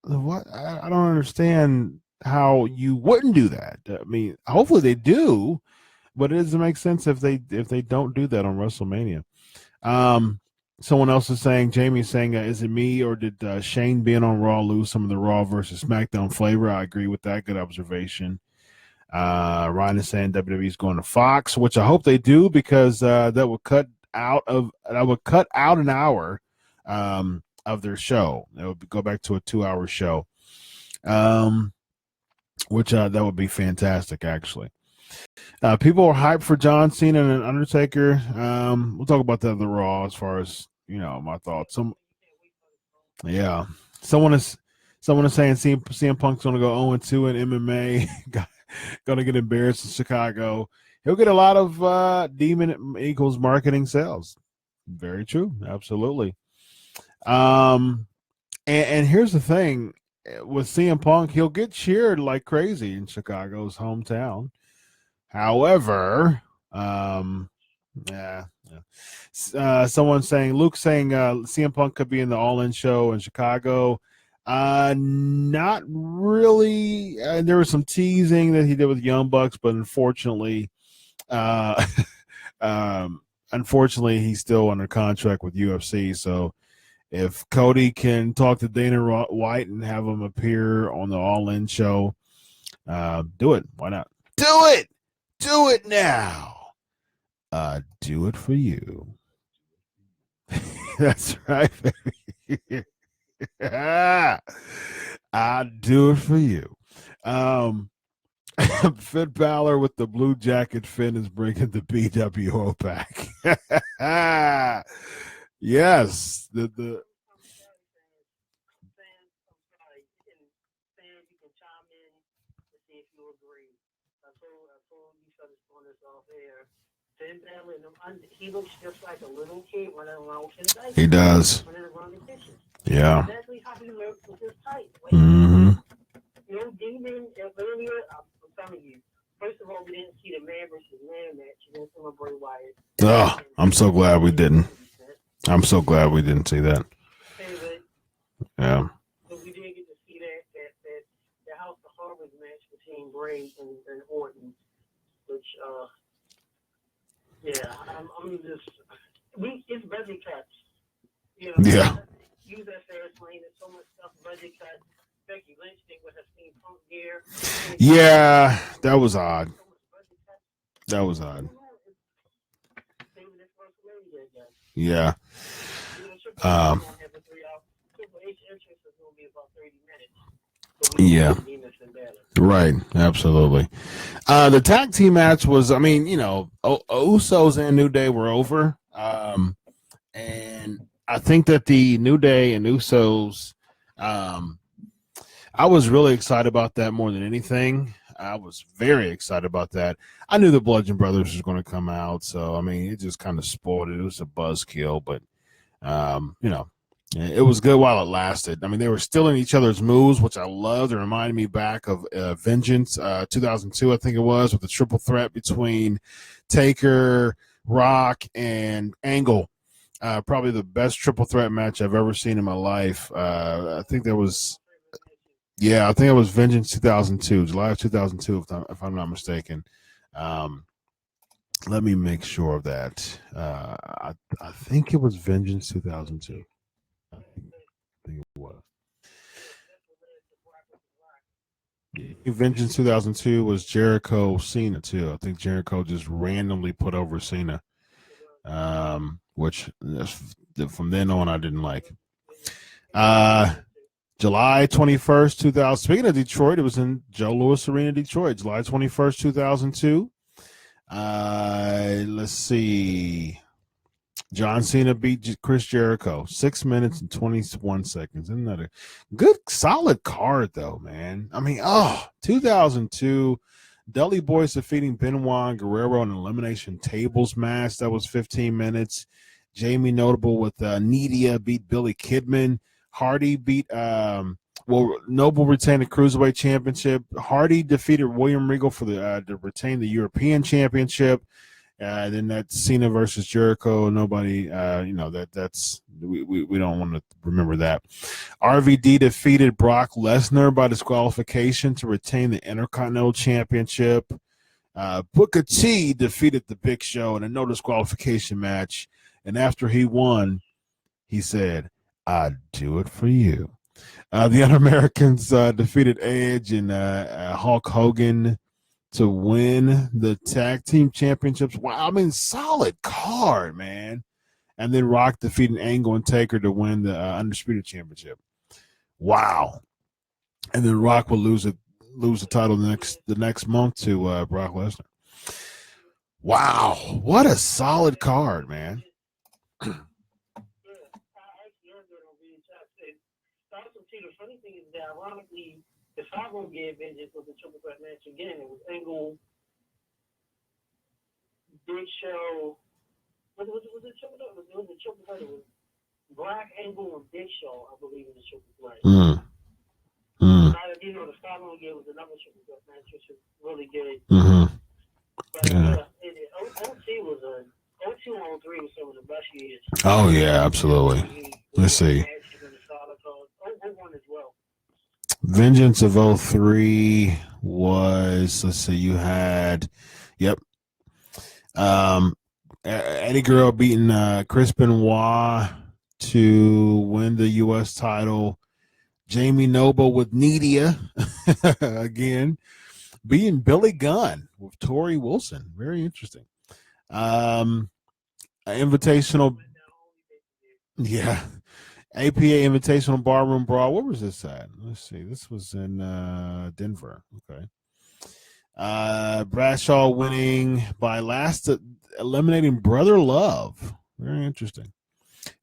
what I don't understand how you wouldn't do that. I mean, hopefully they do, but it doesn't make sense if they don't do that on WrestleMania. Someone else is saying, Jamie's saying, is it me or did Shane being on Raw lose some of the Raw versus SmackDown flavor? I agree with that. Good observation. Ryan is saying WWE is going to Fox, which I hope they do because that would cut out an hour of their show. It would go back to a 2-hour show, which that would be fantastic, actually. People are hyped for John Cena and Undertaker. We'll talk about that in the Raw as far as my thoughts. Yeah, someone is saying CM Punk's going to go 0-2 in MMA. Going to get embarrassed in Chicago. He'll get a lot of Demon equals marketing sales. Very true, absolutely. And here's the thing with CM Punk, he'll get cheered like crazy in Chicago's hometown. However, someone's saying, Luke saying CM Punk could be in the All-In show in Chicago. Not really. There was some teasing that he did with Young Bucks, but unfortunately, he's still under contract with UFC. So if Cody can talk to Dana White and have him appear on the All-In show, do it. Why not? Do it. Do it now. Do it for you. That's right, baby. I'll do it for you. Finn Balor with the blue jacket. Finn is bringing the BWO back. Yes. The Finn Balor, he looks just like a little kid running around with his dice. He does. Running around the kitchen. Yeah. Exactly how he looks with his tight. Mm-hmm. No demon earlier. I'm telling you. First of all, we didn't see the man versus man match. You didn't see my Bray Wyatt. Oh, I'm so glad we didn't. I'm so glad we didn't see that. Yeah. But we did get to see that House of Horrors match between Bray and Orton, which I'm just it's budget cuts. Yeah. Use that Fastlane. There's so much stuff budget cuts. Becky Lynch thing with her steam punk gear. Yeah, that was odd. That was odd. Yeah. Yeah. Right. Absolutely. The tag team match was, Usos and New Day were over. And I think that the New Day and Usos, I was really excited about that more than anything. I was very excited about that. I knew the Bludgeon Brothers was going to come out, so I mean, it just kind of spoiled it. It was a buzzkill, but you know, it was good while it lasted. I mean, they were stealing each other's moves, which I loved. It reminded me back of Vengeance 2002, I think it was, with the triple threat between Taker, Rock, and Angle. Probably the best triple threat match I've ever seen in my life. I think there was, I think it was Vengeance 2002, July of 2002, if I'm not mistaken. Let me make sure of that. I think it was Vengeance 2002. I think it was. Vengeance 2002 was Jericho Cena too. I think Jericho just randomly put over Cena, which from then on I didn't like. July 21st, 2000. Speaking of Detroit, it was in Joe Louis Arena, Detroit. July 21st, 2002. Let's see. John Cena beat Chris Jericho 6 minutes and 21 seconds. Isn't that a good, solid card, though, man? I mean, 2002, Dudley Boyz defeating Benoit and Guerrero in an elimination tables match. That was 15 minutes. Jamie Notable with Nidia beat Billy Kidman. Hardy beat Noble retained the Cruiserweight Championship. Hardy defeated William Regal for to retain the European Championship. Then that Cena versus Jericho. Nobody, that's we don't want to remember that. RVD defeated Brock Lesnar by disqualification to retain the Intercontinental Championship. Booker T defeated the Big Show in a no disqualification match, and after he won, he said, "I'd do it for you." The Un-Americans defeated Edge and Hulk Hogan to win the tag team championships. Wow, I mean, solid card, man. And then Rock defeating Angle and Taker to win the Undisputed Championship. Wow. And then Rock will lose the title the next month to Brock Lesnar. Wow, what a solid card, man. The funny thing is that, ironically, if I will give Vengeance was a triple threat match again, it was Angle, Big Show. Was it triple threat? It was a triple threat. It was Black, Angle, and Big Show, I believe, in the triple threat. The following year was another triple threat match, which was really good. But OT was OT and 03 was some of the best years. Oh yeah, absolutely. Let's see. As well. Vengeance of 03 was, let's see, you had, Eddie Guerrero beating Chris Benoit to win the U.S. title. Jamie Noble with Nidia again, beating Billy Gunn with Tori Wilson. Very interesting. Invitational. Yeah. APA Invitational Barroom Brawl. Where was this at? Let's see. This was in Denver. Okay. Bradshaw winning by eliminating Brother Love. Very interesting.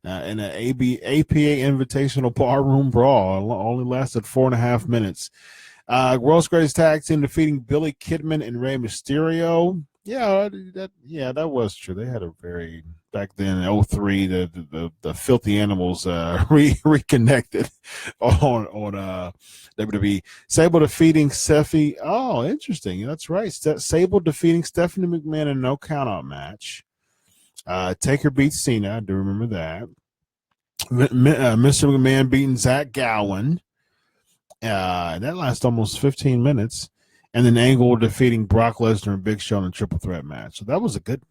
In an APA Invitational Barroom Brawl. Only lasted 4.5 minutes. World's Greatest Tag Team defeating Billy Kidman and Rey Mysterio. Yeah, that was true. They had a very, back then in 03, the Filthy Animals reconnected on WWE. Sable defeating Steffi. Oh, interesting. That's right. Sable defeating Stephanie McMahon in a no countout match. Taker beats Cena. I do remember that. Mr. McMahon beating Zach Gowen. That lasted almost 15 minutes. And then Angle defeating Brock Lesnar and Big Show in a triple threat match. So that was a good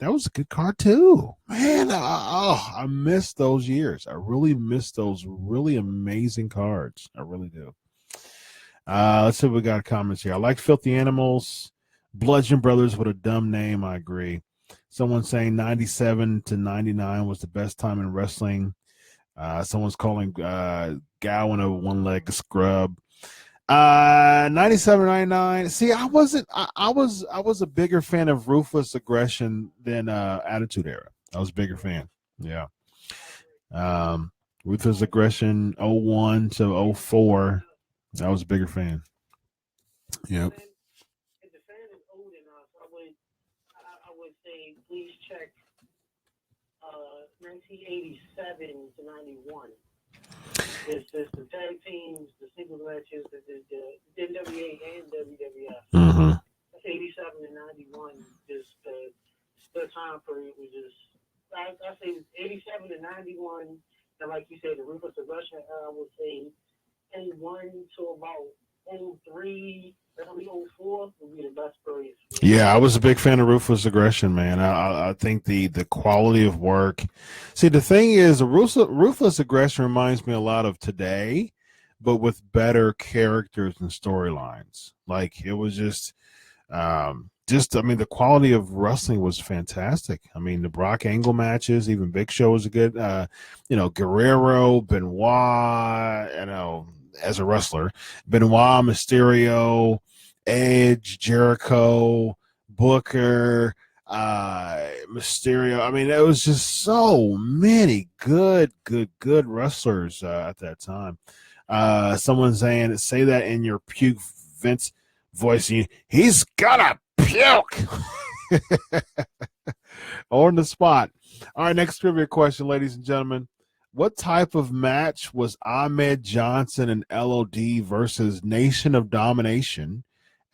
card too. Man, I miss those years. I really miss those really amazing cards. I really do. Let's see if we got comments here. I like Filthy Animals. Bludgeon Brothers with a dumb name. I agree. Someone saying 97 to 99 was the best time in wrestling. Someone's calling Gowen a one-leg scrub. 97, 99. See, I was a bigger fan of Ruthless Aggression than Attitude Era. I was a bigger fan. Yeah. Ruthless Aggression 01 to 04. I was a bigger fan. Yep. 1987 to 91. It's the tag teams, the single matches, the NWA and WWF. Mm-hmm. 87 and 91, just the time period was just, I say 87 and 91, and like you said, the Ruthless Aggression era, I would say 01 to about 03, early 04 would be the best period. Yeah, I was a big fan of Ruthless Aggression, man. I think the quality of work. See, the thing is, the Ruthless Aggression reminds me a lot of today, but with better characters and storylines. Like, it was just I mean, the quality of wrestling was fantastic. I mean, the Brock Angle matches, even Big Show was a good, Guerrero, Benoit, as a wrestler, Benoit, Mysterio, Edge, Jericho, Booker, Mysterio. I mean, it was just so many good wrestlers at that time. Someone saying, say that in your puke Vince voice, he's gonna puke. On the spot. All right, next trivia question, ladies and gentlemen. What type of match was Ahmed Johnson and LOD versus Nation of Domination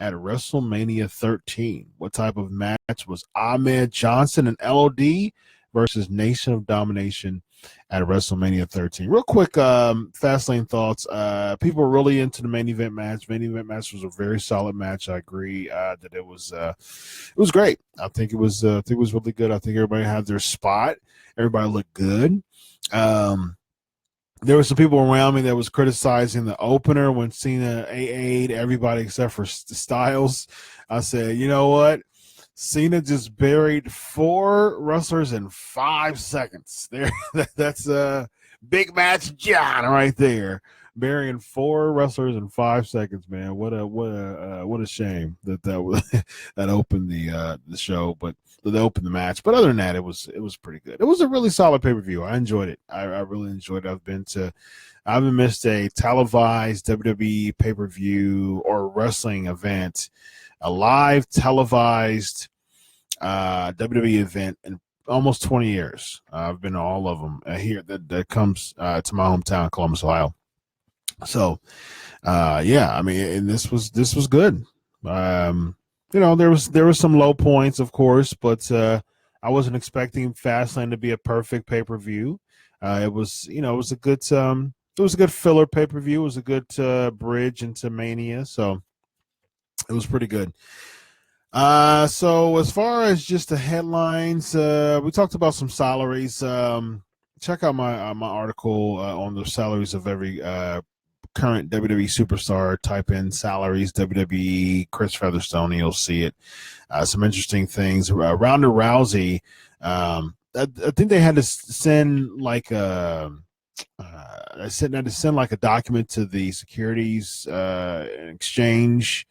at WrestleMania 13? What type of match was Ahmed Johnson and LOD versus Nation of Domination at WrestleMania 13? Real quick, Fastlane thoughts. People were really into the main event match. Main event match was a very solid match. I agree that it was great. I think it was really good. I think everybody had their spot. Everybody looked good. There were some people around me that was criticizing the opener when Cena AA'd everybody except for Styles. I said, you know what? Cena just buried 4 wrestlers in 5 seconds. There, that's a big match, John, right there. Burying 4 wrestlers in 5 seconds, man. What a shame that opened the show, but that opened the match. But other than that, it was pretty good. It was a really solid pay-per-view. I enjoyed it. I really enjoyed it. I haven't missed a televised WWE pay-per-view or wrestling event, a live televised WWE event in almost 20 years. I've been to all of them here that comes to my hometown, Columbus, Ohio. So, I mean, and this was good. There was some low points, of course, but I wasn't expecting Fastlane to be a perfect pay-per-view. It was a good filler pay-per-view. It was a good bridge into Mania, so it was pretty good. So as far as just the headlines, we talked about some salaries. Check out my article on the salaries of every current WWE superstar. Type in salaries WWE Chris Featherstone, and you'll see it. Some interesting things. Ronda Rousey. I think they had to send like a document to the Securities Exchange.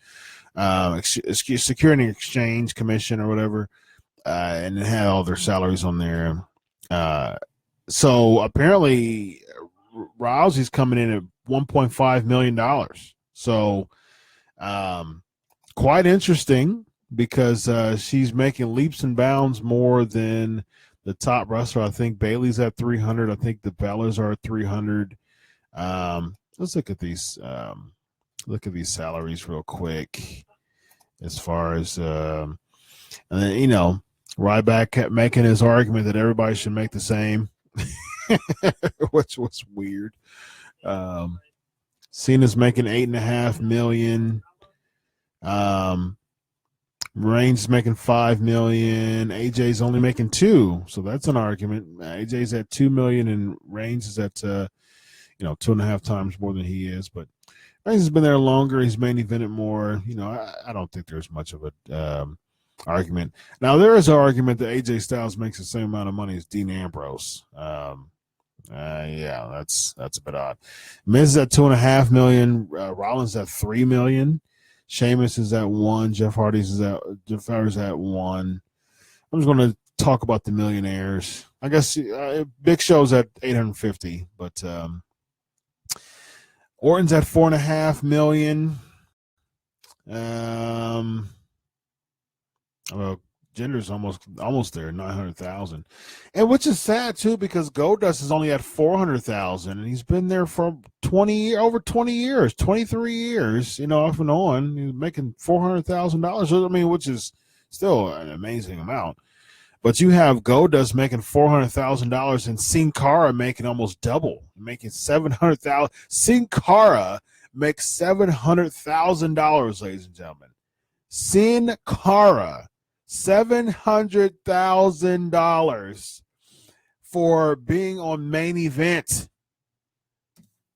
Security and Exchange Commission or whatever, and it had all their salaries on there. So apparently Rousey's coming in at $1.5 million. So quite interesting because she's making leaps and bounds more than the top wrestler. I think Bayley's at 300. I think the Bellas are at 300. Let's look at these. Look at these salaries real quick. As far as and then Ryback kept making his argument that everybody should make the same, which was weird. Cena's making $8.5 million. Reigns making $5 million. AJ's only making $2 million, so that's an argument. AJ's at $2 million and Reigns is at 2.5 times more than he is, but Reigns has been there longer. He's main evented more. I don't think there's much of a argument. Now, there is an argument that AJ Styles makes the same amount of money as Dean Ambrose. That's a bit odd. Miz is at $2.5 million. Rollins at $3 million. Sheamus is at $1 million. Jeff Hardy's at $1 million. I'm just going to talk about the millionaires. I guess Big Show's at $850, but Orton's at $4.5 million. Jinder's almost there, 900,000, and which is sad too because Goldust is only at 400,000, and he's been there for over 20 years, 23 years, off and on. He's making $400,000. I mean, which is still an amazing amount. But you have Goldust making $400,000 and Sin Cara making almost double, making $700,000. Sin Cara makes $700,000, ladies and gentlemen. Sin Cara. $700,000 for being on Main Event.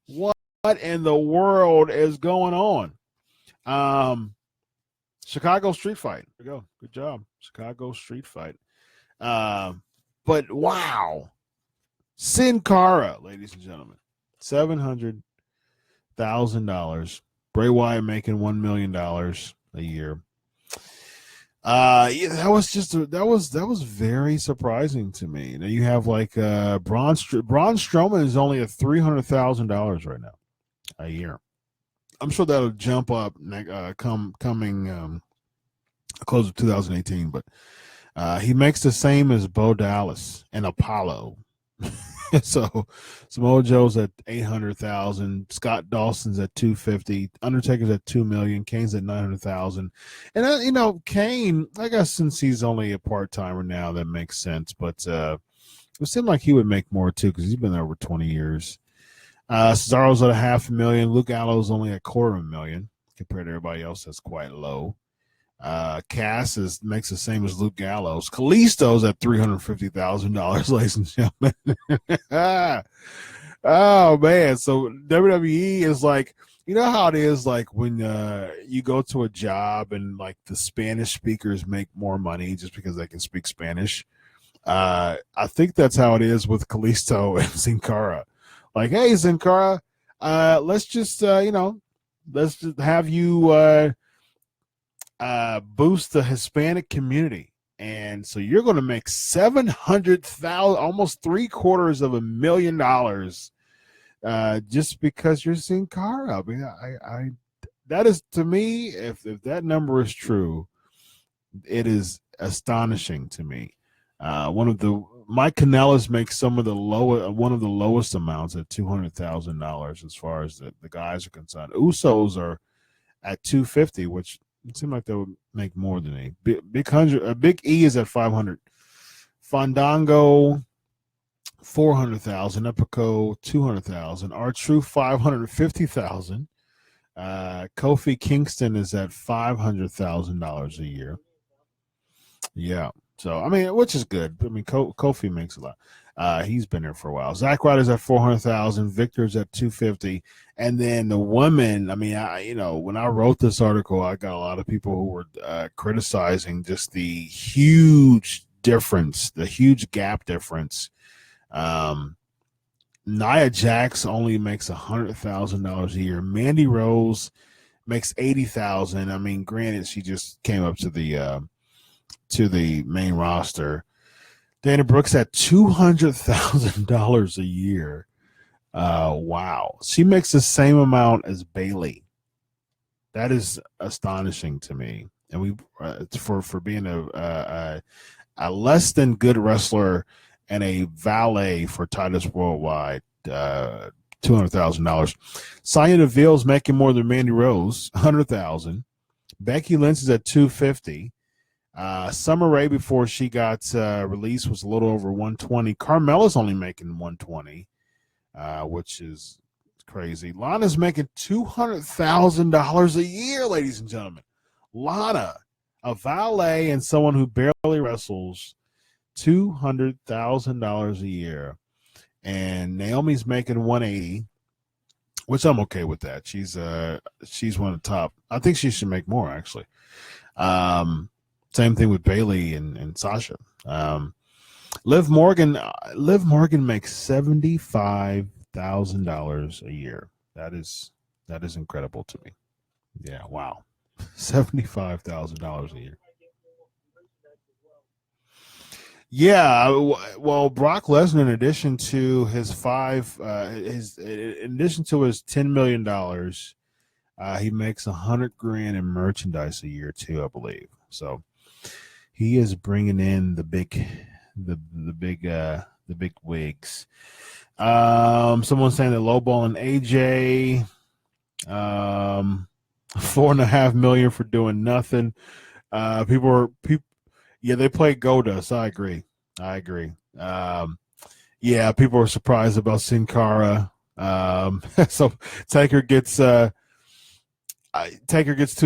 What in the world is going on? Chicago Street Fight. There you go. Good job. Chicago Street Fight. But wow. Sin Cara, ladies and gentlemen. $700,000. Bray Wyatt making $1 million a year. Yeah, that was very surprising to me. Now you have like Braun Strowman is only at $300,000 right now a year. I'm sure that'll jump up coming close of 2018, but he makes the same as Bo Dallas and Apollo. So Samoa Joe's at 800,000, Scott Dawson's at 250, Undertaker's at 2 million, Kane's at 900,000, and Kane, I guess since he's only a part timer now, that makes sense. But it seemed like he would make more too because he's been there over 20 years. Cesaro's at 500,000, Luke Gallows only at 250,000 compared to everybody else. That's quite low. Cass makes the same as Luke Gallows. Kalisto's at $350,000, ladies and gentlemen. Oh man! So WWE is like, you know how it is, like when you go to a job and like the Spanish speakers make more money just because they can speak Spanish. I think that's how it is with Kalisto and Sin Cara. Like, hey, Sin Cara, let's just let's just have you boost the Hispanic community, and so you're going to make 700,000, almost $750,000, just because you're Sin Cara. I mean, I that is, to me, if that number is true, it is astonishing to me. Mike Kanellis makes one of the lowest amounts at $200,000 as far as the guys are concerned. Usos are at 250, which it seemed like they would make more than a Big E is at 500. Fandango 400,000. Epico 200,000. R-Truth 550,000. Kofi Kingston is at $500,000 a year. Yeah. So I mean, which is good. I mean, Kofi makes a lot. He's been there for a while. Zack Ryder's at 400,000. Victor's at 250. And then the women, I mean, when I wrote this article, I got a lot of people who were criticizing just the huge difference, the huge gap difference. Nia Jax only makes $100,000 a year. Mandy Rose makes $80,000. I mean, granted, she just came up to the main roster. Dana Brooks at $200,000 a year. Wow. She makes the same amount as Bayley. That is astonishing to me. And we for being a less than good wrestler and a valet for Titus Worldwide, $200,000. Sonya Deville's making more than Mandy Rose, $100,000. Becky Lynch is at $250,000. Summer Rae, before she got released, was a little over $120,000. Carmella's only making $120,000, which is crazy. Lana's making $200,000 a year, ladies and gentlemen. Lana, a valet and someone who barely wrestles, $200,000 a year. And Naomi's making $180,000, which I'm okay with that. She's one of the top. I think she should make more, actually. Same thing with Bayley and Sasha. Liv Morgan makes $75,000 a year. That is incredible to me. Yeah, wow, $75,000 a year. Yeah, well, Brock Lesnar, in addition to his $10 million, he makes $100,000 in merchandise a year too, I believe. So he is bringing in the big wigs. Someone saying that lowballing AJ, 4.5 million for doing nothing. People, yeah, they play Goldust. I agree. Yeah, people are surprised about Sin Cara. So Taker gets 2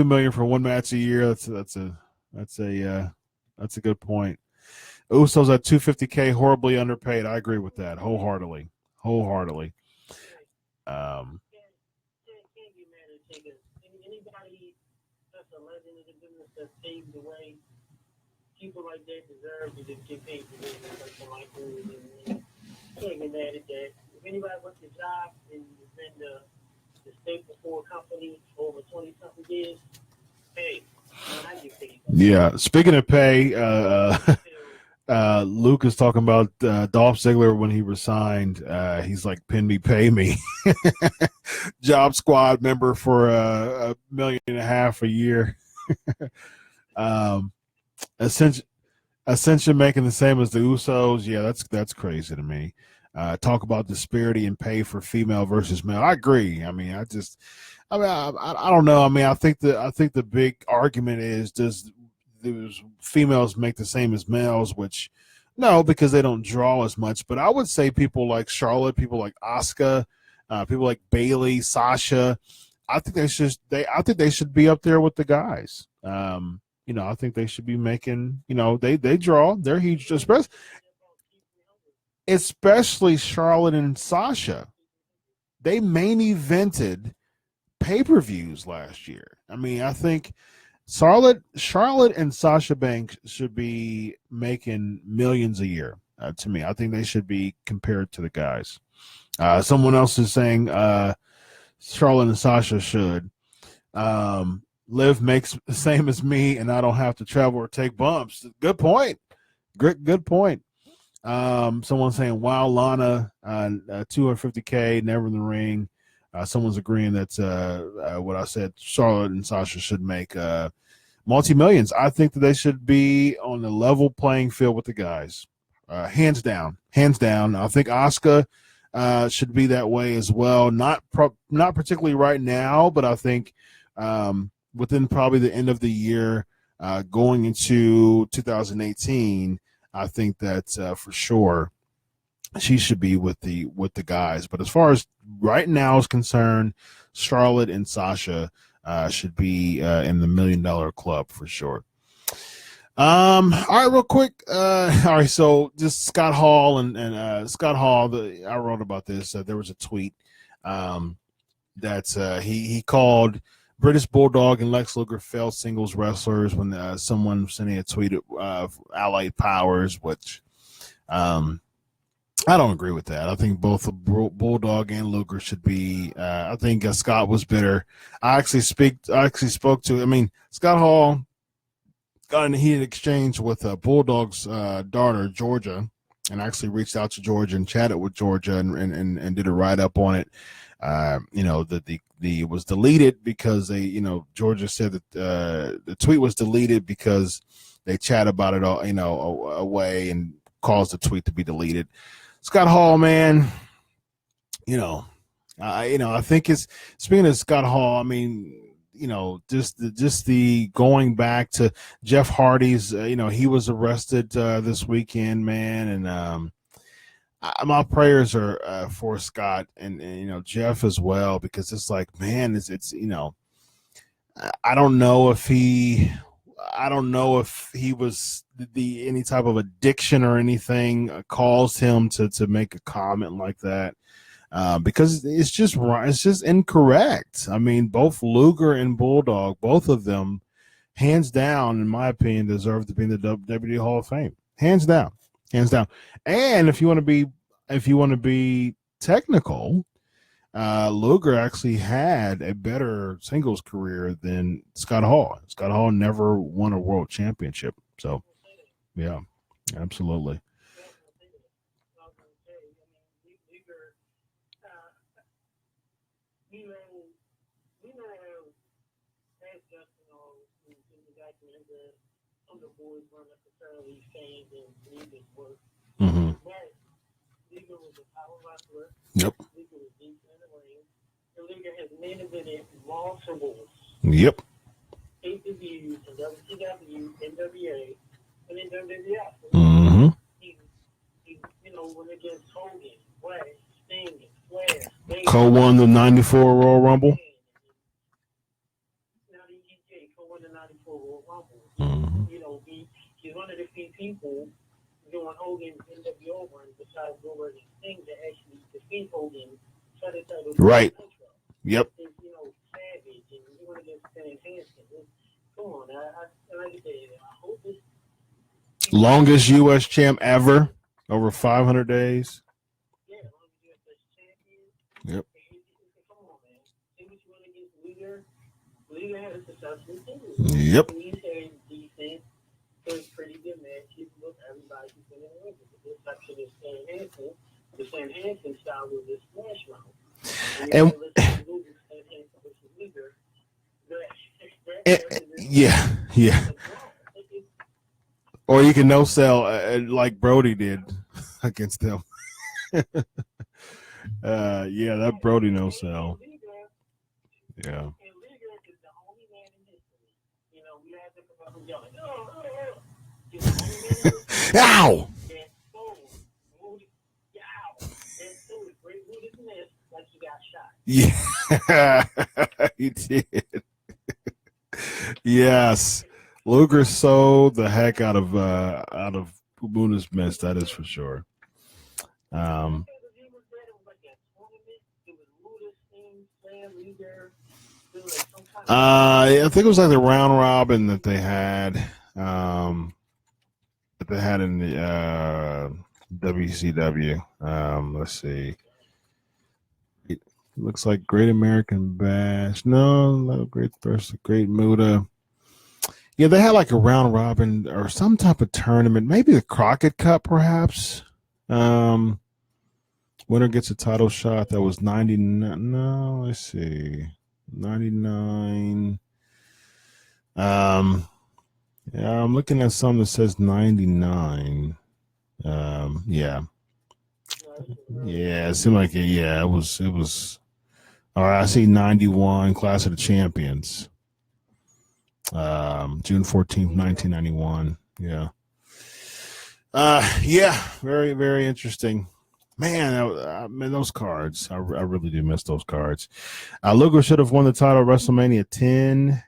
million for one match a year. That's a good point. Usos at 250K, horribly underpaid. I agree with that wholeheartedly. Can't get mad at Taker. Anybody that's a legend in the business that paved the way, people like that deserve to just get paid for this. Like Michael, can't get mad at that. If anybody wants a job and has been the staple for a company for over 20 something years, hey, man, I get paid. Yeah. Speaking of pay, Luke is talking about Dolph Ziggler when he resigned. He's like, "Pin me, pay me." Job Squad member for $1.5 million a year. Ascension making the same as the Usos. Yeah, that's crazy to me. Talk about disparity in pay for female versus male. I agree. I mean, I don't know. I mean, I think the big argument is, does those females make the same as males? Which no, because they don't draw as much. But I would say people like Charlotte, people like Asuka, people like Bayley, Sasha. I think they should be up there with the guys. I think they should be making. They draw. They're huge, especially Charlotte and Sasha. They main evented pay-per-views last year. I mean, I think Charlotte and Sasha Banks should be making millions a year. To me, I think they should be compared to the guys. Someone else is saying Charlotte and Sasha should. Liv makes the same as me, and I don't have to travel or take bumps. Good point. Good point. Someone saying, "Wow, Lana, 250K, never in the ring." Someone's agreeing that what I said, Charlotte and Sasha should make multi-millions. I think that they should be on the level playing field with the guys, hands down. I think Asuka should be that way as well. Not particularly right now, but I think within probably the end of the year, going into 2018, I think that for sure she should be with the guys. But as far as right now is concerned, Charlotte and Sasha should be in the $1 million club for sure. All right, real quick. All right, so just Scott Hall and Scott Hall. I wrote about this. There was a tweet that he called British Bulldog and Lex Luger failed singles wrestlers when someone sending a tweet of Allied Powers, which I don't agree with that. I think both Bulldog and Luger should be. I think Scott was bitter. I actually spoke to. I mean, Scott Hall got in a heated exchange with Bulldog's daughter Georgia, and actually reached out to Georgia and chatted with Georgia and did a write up on it. That the was deleted because Georgia said that the tweet was deleted because they chat about it all away and caused the tweet to be deleted. Scott Hall, man, I think it's, speaking of Scott Hall, I mean, just the going back to Jeff Hardy's, he was arrested this weekend, man, and my prayers are for Scott and Jeff as well, because it's like, man, it's I don't know if he was any type of addiction or anything caused him to make a comment like that, because it's just right. It's just incorrect. I mean, both Luger and Bulldog, both of them, hands down, in my opinion, deserve to be in the WWE Hall of Fame. Hands down. And if you want to be technical, Luger actually had a better singles career than Scott Hall. Scott Hall never won a world championship. So, yeah, absolutely. the boys weren't necessarily saying that Luger's work. Mm-hmm. But Luger was a power wrestler. Yep. Luger was deep in the ring. And Luger has main evented multiple Yep. pay-per-views in WCW, NWA, and in WWF. Mm-hmm. He went against Hogan, West, Sting, Flair. Cole won the '94 Royal Rumble. Co-won the '94 Royal Rumble. Mm-hmm. He's one of the few people doing Hogan's NWO run besides Goldberg and Sting to actually defeat Hogan for the title. Right. Yep. Savage, and he went against Stan Hansen. Come on, like I said, I hope this. Longest U.S. champ ever, over 500 days. Yeah, longest U.S. champion. Yep. Come on, man. See what you want against Luger. Luger had a successful team. Yep. He's had decent, pretty good matches with everybody who's been in the ring. The exception is Stan Hansen. The Stan Hansen style was the smash mouth. Yeah. Or you can no sell like Brody did against them. That Brody no sell. Yeah. Ow! Yeah, he did. Yes, Luger sold the heck out of Muna's mess. That is for sure. I think it was like the round robin that they had. That they had in the WCW. Let's see. Looks like Great American Bash. No, Great Muda. Yeah, they had like a round robin or some type of tournament. Maybe the Crockett Cup, perhaps. Winner gets a title shot. That was 99. No, let's see. 99. Yeah, I'm looking at something that says 99. Yeah, it seemed like it. Yeah, it was. All right, I see 91 Clash of the Champions. June 14th, 1991. Yeah. Very, very interesting. Man, those cards. I really do miss those cards. Luger should have won the title at WrestleMania 10.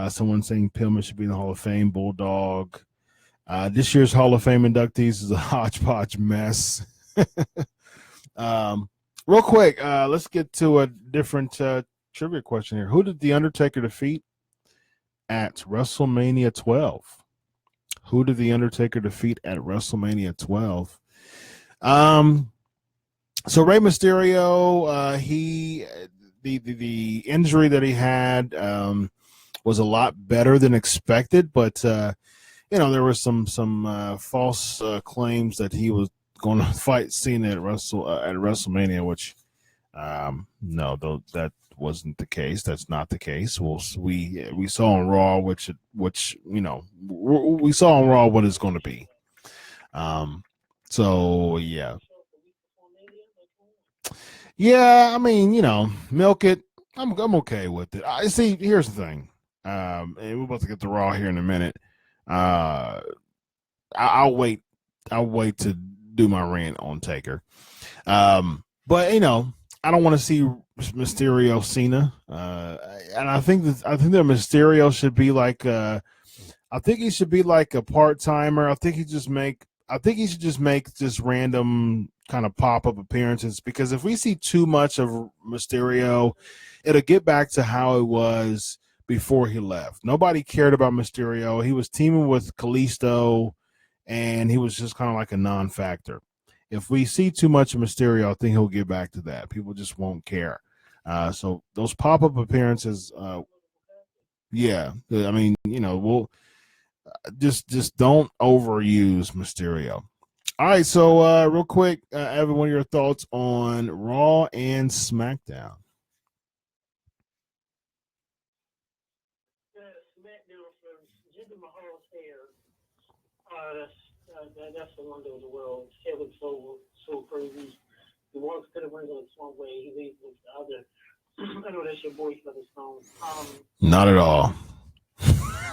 Someone saying Pillman should be in the Hall of Fame. Bulldog. This year's Hall of Fame inductees is a hodgepodge mess. Real quick, let's get to a different trivia question here. Who did The Undertaker defeat at WrestleMania 12? Who did The Undertaker defeat at WrestleMania 12? So Rey Mysterio, the injury that he had was a lot better than expected, but there was some false claims that he was going to fight Cena at WrestleMania, which no, that wasn't the case. That's not the case. We saw on Raw, which we saw on Raw what it's going to be. So yeah. Yeah, I mean, milk it. I'm okay with it. I see. Here's the thing, and we're about to get to Raw here in a minute. I'll wait to do my rant on Taker. But I don't want to see Mysterio Cena. And I think that Mysterio should be like I think he should be like a part-timer. I think he should just make just random kind of pop-up appearances, because if we see too much of Mysterio, it'll get back to how it was before he left. Nobody cared about Mysterio. He was teaming with Kalisto, and he was just kind of like a non-factor. If we see too much of Mysterio, I think he'll get back to that. People just won't care. So those pop-up appearances, yeah. I mean, we'll just don't overuse Mysterio. All right, so real quick, Evan, what are your thoughts on Raw and SmackDown? SmackDown first. Jinder Mahal That's the wonder of the world. It was so crazy. He walks to the ring looks one way, he leaves with the other. I know that's your boy Featherstone. Not at all. I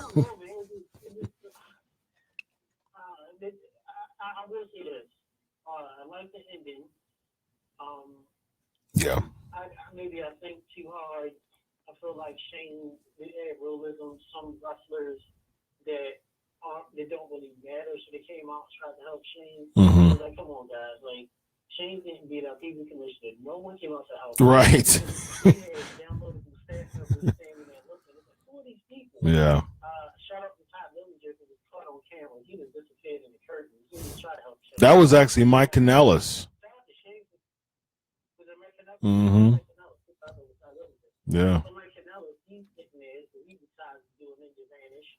don't know, man. I will say this. I like the ending. Yeah. Maybe I think too hard. I feel like Shane did add realism. Some wrestlers that don't really matter, so they came out and tried to help Shane. Mm-hmm. I was like, come on, guys. Like, Shane didn't beat up. He's the commissioner. No one came out to help. Right. He had downloadable staff members standing there looking. It's like, who are these people? Yeah. Shout out to Todd Dillinger who was caught on camera. He was disappeared in the curtain. He didn't try to help Shane. That was actually Mike Kanellis. Shout out to Shane. Was it Mike Kanellis? Mm-hmm. Mike Kanellis. Yeah. So Mike Kanellis, he's sitting there, so he decides to do a ninja vanish.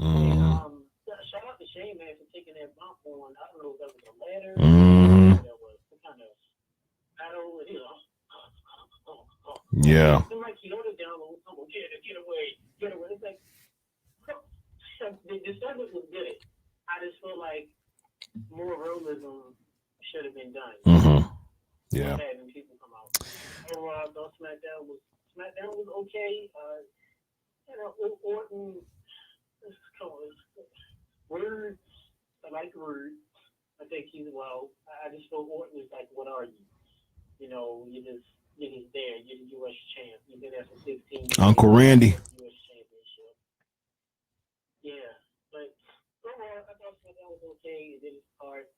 Mm-hmm. And, shout out to Shane, man, for taking that bump on. I don't know if that was a ladder. Mm-hmm. That was some kind of paddle. Yeah. It like he held it down and someone get away. It's like the segment was good. I just feel like more realism should have been done. Mm-hmm. Yeah. Having people come out. Overall, I thought SmackDown was okay. Orton. Word, I like Word. I think he's well. I just feel Orton is like, what are you? You know, you're just there. You're the U.S. champ. You've been there for 15 years. Uncle Randy. U.S. championship. Yeah, but overall, I thought that was okay. It did its part.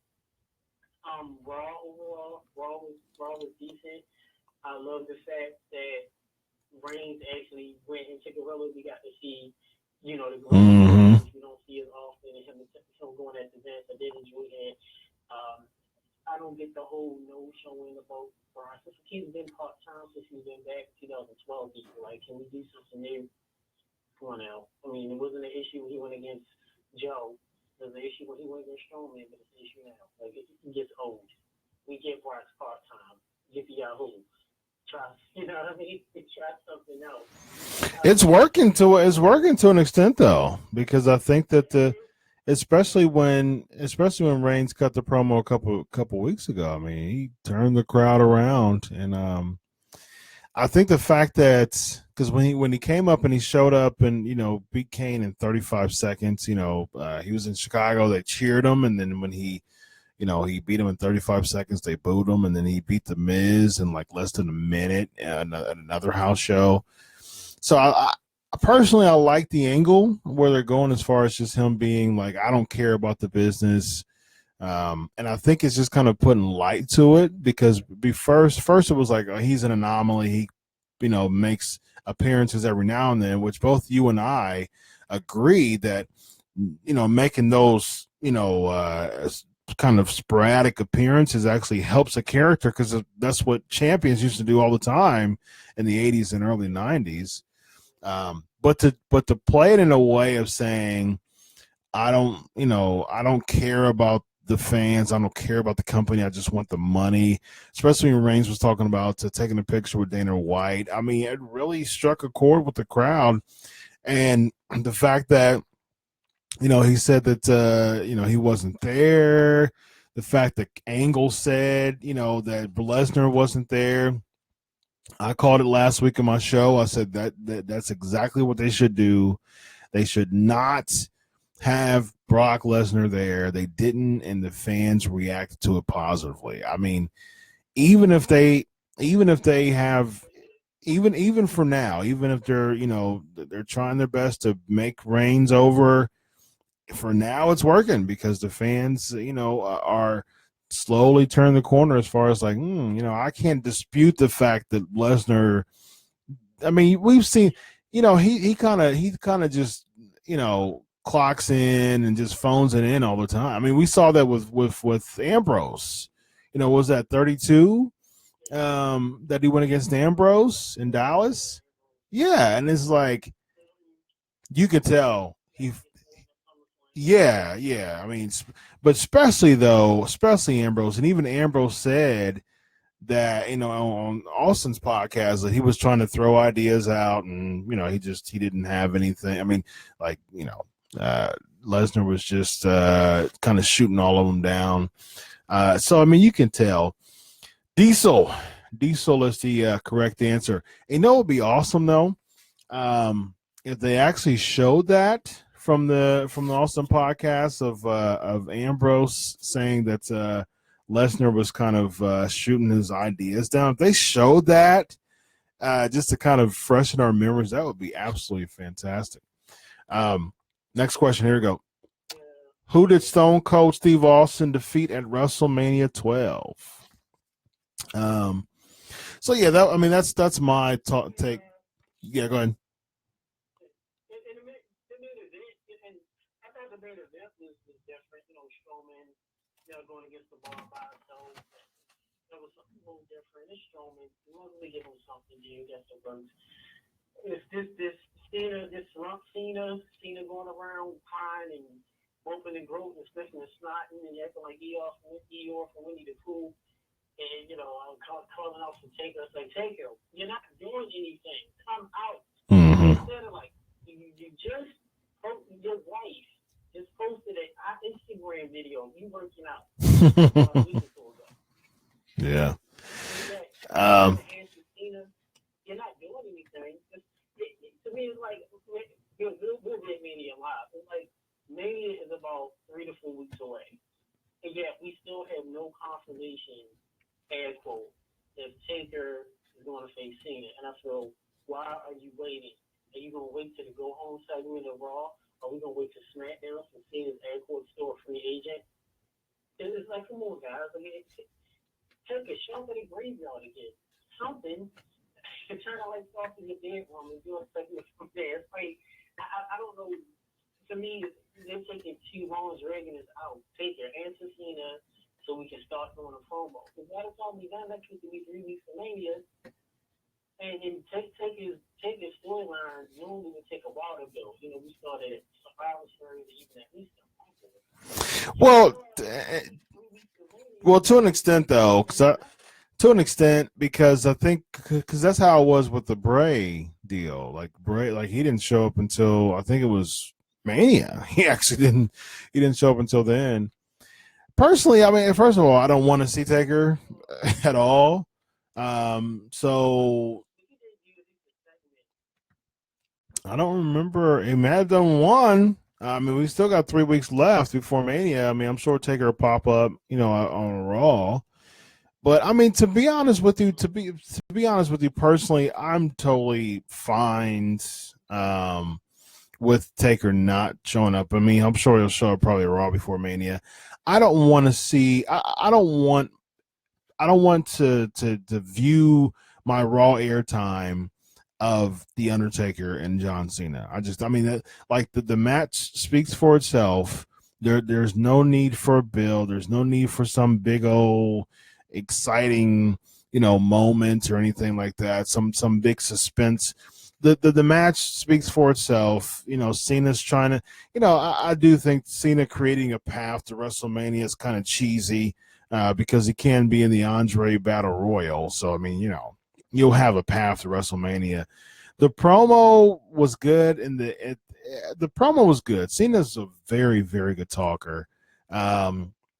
Raw was decent. I love the fact that Reigns actually went into Gorilla. We got to see, the Gorilla, which we don't see as often, and him going at the events. I did enjoy that. I don't get the whole no showing about Braun. He's been part-time since he's been back in 2012. People like, can we do something new? Come on now. I mean, it wasn't an issue when he went against Joe. There's an issue when he went against Strowman, but it's an issue now. Like, it gets old. We get Brock's part-time. Get the Yahoo. Try, you know what I mean? Try something else. It's working to an extent though, because I think that especially when Reigns cut the promo a couple weeks ago. I mean, he turned the crowd around, and I think the fact that because when he came up and he showed up and beat Kane in 35 seconds, he was in Chicago, they cheered him, and then when he beat him in 35 seconds, they booed him, and then he beat The Miz in like less than a minute at another house show. So I personally, I like the angle where they're going as far as just him being like, I don't care about the business. And I think it's just kind of putting light to it because first it was like, oh, he's an anomaly. He, makes appearances every now and then, which both you and I agree that, making those, kind of sporadic appearances actually helps a character because that's what champions used to do all the time in the 80s and early 90s. But to play it in a way of saying, I don't care about the fans. I don't care about the company. I just want the money, especially when Reigns was talking about taking a picture with Dana White. I mean, it really struck a chord with the crowd. And the fact that, he said that, he wasn't there. The fact that Angle said, that Lesnar wasn't there. I called it last week in my show. I said that's exactly what they should do. They should not have Brock Lesnar there. They didn't, and the fans reacted to it positively. I mean, even if they have, even for now, even if they're, they're trying their best to make Reigns over, for now it's working because the fans, are slowly turning the corner as far as like, I can't dispute the fact that Lesnar, I mean, we've seen, he kind of just, clocks in and just phones it in all the time. I mean, we saw that with Ambrose, was that 32 that he went against Ambrose in Dallas? Yeah. And it's like, you could tell yeah. I mean, but especially Ambrose, and even Ambrose said that, on Austin's podcast that he was trying to throw ideas out and, he didn't have anything. I mean, like, Lesnar was just kind of shooting all of them down. So, I mean, you can tell. Diesel is the correct answer. You know what would be awesome, though? If they actually showed that from the Austin podcast of Ambrose saying that Lesnar was kind of shooting his ideas down. If they showed that, just to kind of freshen our memories, that would be absolutely fantastic. Next question. Here we go. Who did Stone Cold Steve Austin defeat at WrestleMania 12? So yeah, that's my take. Yeah, go ahead. The main event was different. Strowman, going against the bar by himself. That was something a little different. It's Strowman. You want to give him something to do against the Brutes. It's this rump Cena going around crying and moping and groaning and sniffing and snotting and acting like Eeyore from Winnie the Pooh. And, I'm calling out for Taker. It's like, Taker, you're not doing anything. Come out. Mm-hmm. Instead of you just, your wife just posted an Instagram video of you working out. Yeah. You're not doing anything. To me, it's like we'll get Mania live. It's like Mania is about 3 to 4 weeks away, and yet we still have no confirmation, air quote, if Taker is going to face Cena. And I feel, why are you waiting? Are you going to wait to the go home segment of Raw? Are we going to wait to SmackDown for Cena's air quote still a free agent? It's like, come on, guys. I mean, take a show for the graveyard again. Something. Turn out like off in the bedroom and do a segment from there. It's like, I don't know. To me, they're taking too long. Reagan is out. Take your answer, Cena, so we can start doing a promo. Because by the time we done, that could be 3 weeks of Mania. And take his storyline normally would take a while to build. We started Survivor Series even at least a month ago. Well, to an extent, though, because I think that's how it was with the Bray deal. Like Bray, he didn't show up until I think it was Mania. He actually didn't show up until then. Personally, I mean, first of all, I don't want to see Taker at all. So I don't remember. He may have done one. I mean, we still got 3 weeks left before Mania. I mean, I'm sure Taker will pop up, on Raw. But I mean, to be honest with you personally, I'm totally fine with Taker not showing up. I mean, I'm sure he'll show up probably Raw before Mania. I don't want to see. I don't want to view my Raw airtime of The Undertaker and John Cena. The match speaks for itself. There's no need for a build. There's no need for some big old exciting, moment or anything like that. Some big suspense. The match speaks for itself. Cena's trying to. I do think Cena creating a path to WrestleMania is kind of cheesy because he can be in the Andre Battle Royal. So I mean, you'll have a path to WrestleMania. The promo was good, and the promo was good. Cena's a very, very good talker.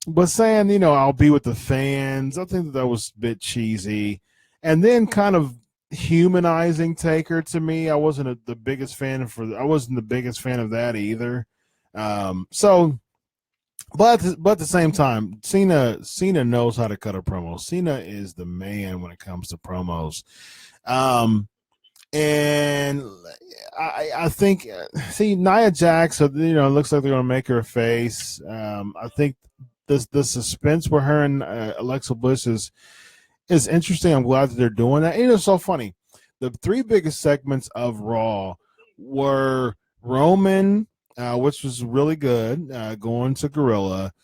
But saying, I'll be with the fans, I think that was a bit cheesy. And then kind of humanizing Taker to me, I wasn't the biggest fan of that either. But at the same time, Cena knows how to cut a promo. Cena is the man when it comes to promos. And I think, Nia Jax, it looks like they're going to make her a face. I think the suspense with her and Alexa Bliss is interesting. I'm glad that they're doing that. And it's so funny. The 3 biggest segments of Raw were Roman, which was really good, going to Gorilla,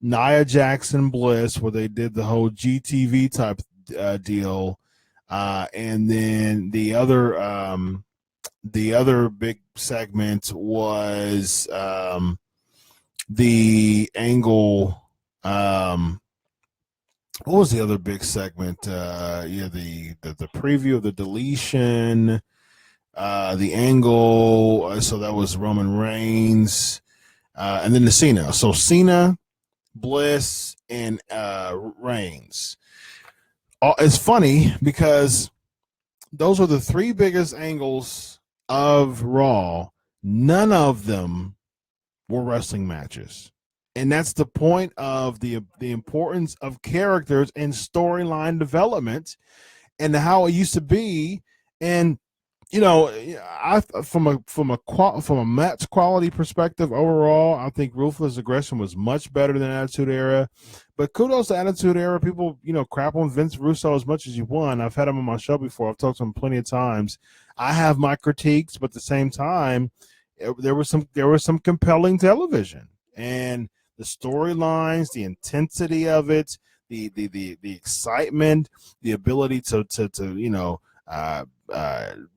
Nia Jackson Bliss, where they did the whole GTV type deal, and then the other big segment was the Angle. What was the other big segment? The preview of the deletion. The Angle, so that was Roman Reigns. and then the Cena. So Cena, Bliss, and Reigns. It's funny because those are the three biggest angles of Raw. None of them were wrestling matches. And that's the point of the importance of characters and storyline development and how it used to be. And I from a match quality perspective overall, I think Ruthless Aggression was much better than Attitude Era. But kudos to Attitude Era. People, crap on Vince Russo as much as you want. I've had him on my show before. I've talked to him plenty of times. I have my critiques, but at the same time, there was some compelling television, and the storylines, the intensity of it, the excitement, the ability to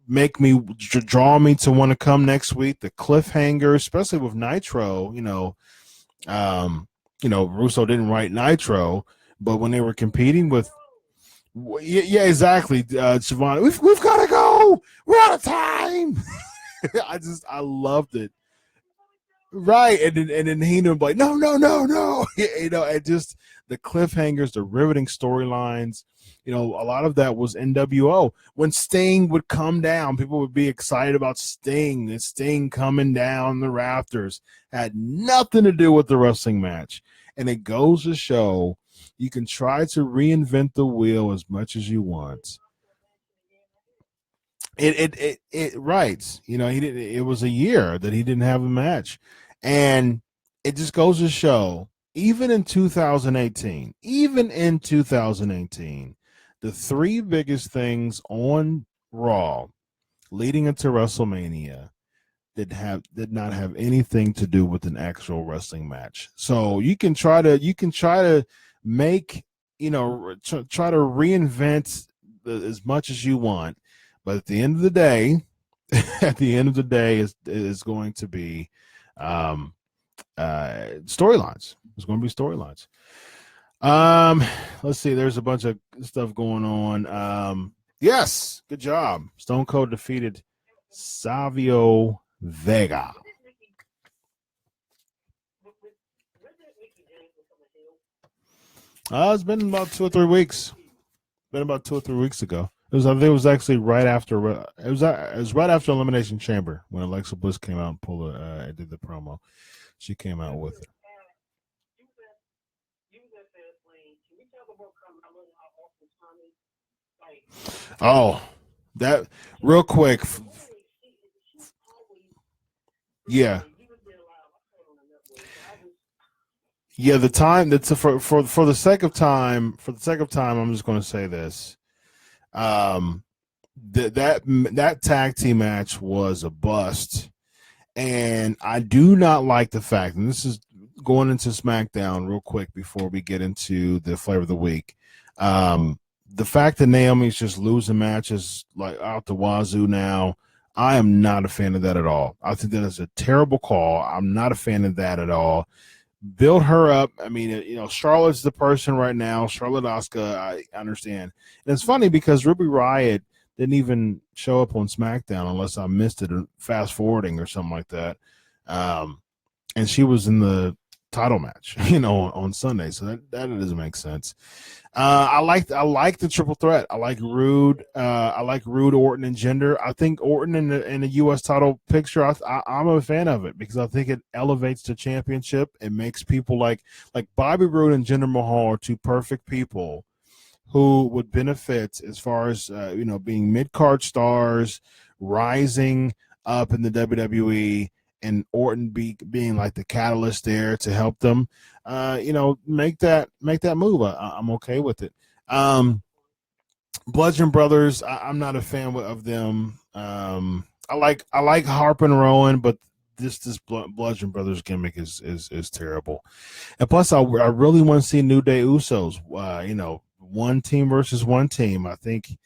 make me draw me to want to come next week. The cliffhanger, especially with Nitro, Russo didn't write Nitro, but when they were competing with, yeah, exactly, Siobhan, we've got to go. We're out of time. I loved it. Right, and then Heenan like, no, and just the cliffhangers, the riveting storylines. A lot of that was NWO. When Sting would come down, people would be excited about Sting. And Sting coming down the rafters had nothing to do with the wrestling match. And it goes to show you can try to reinvent the wheel as much as you want. It right. He didn't. It was a year that he didn't have a match, and it just goes to show. Even in 2018, the three biggest things on Raw leading into WrestleMania did not have anything to do with an actual wrestling match. So you can try to make try to reinvent as much as you want. But at the end of the day, is going to be storylines. It's going to be storylines. Let's see. There's a bunch of stuff going on. Yes, good job. Stone Cold defeated Savio Vega. It's been about 2 or 3 weeks. Been about 2 or 3 weeks ago. I think it was actually right after it was right after Elimination Chamber when Alexa Bliss came out and did the promo. She came out with it. Oh, that real quick. Yeah. Yeah, the time that's for the sake of time, I'm just going to say this. That tag team match was a bust, and I do not like the fact, and this is going into SmackDown real quick before we get into the flavor of the week. The fact that Naomi's just losing matches like out the wazoo now, I am not a fan of that at all. I think that is a terrible call. I'm not a fan of that at all. Build her up. I mean, Charlotte's the person right now. Charlotte Asuka, I understand. And it's funny because Ruby Riott didn't even show up on SmackDown unless I missed it or fast forwarding or something like that. And she was in the title match, on Sunday. So that doesn't make sense. I like the triple threat. I like Rude. I like Rude, Orton, and Jinder. I think Orton in the U.S. title picture, I'm a fan of it because I think it elevates the championship. It makes people like Bobby Roode and Jinder Mahal are two perfect people who would benefit as far as being mid-card stars, rising up in the WWE, and Orton being like the catalyst there to help them, make that move. I'm okay with it. Bludgeon Brothers, I'm not a fan of them. I like Harp and Rowan, but this Bludgeon Brothers gimmick is terrible. And plus, I really want to see New Day Usos. One team versus one team. I think.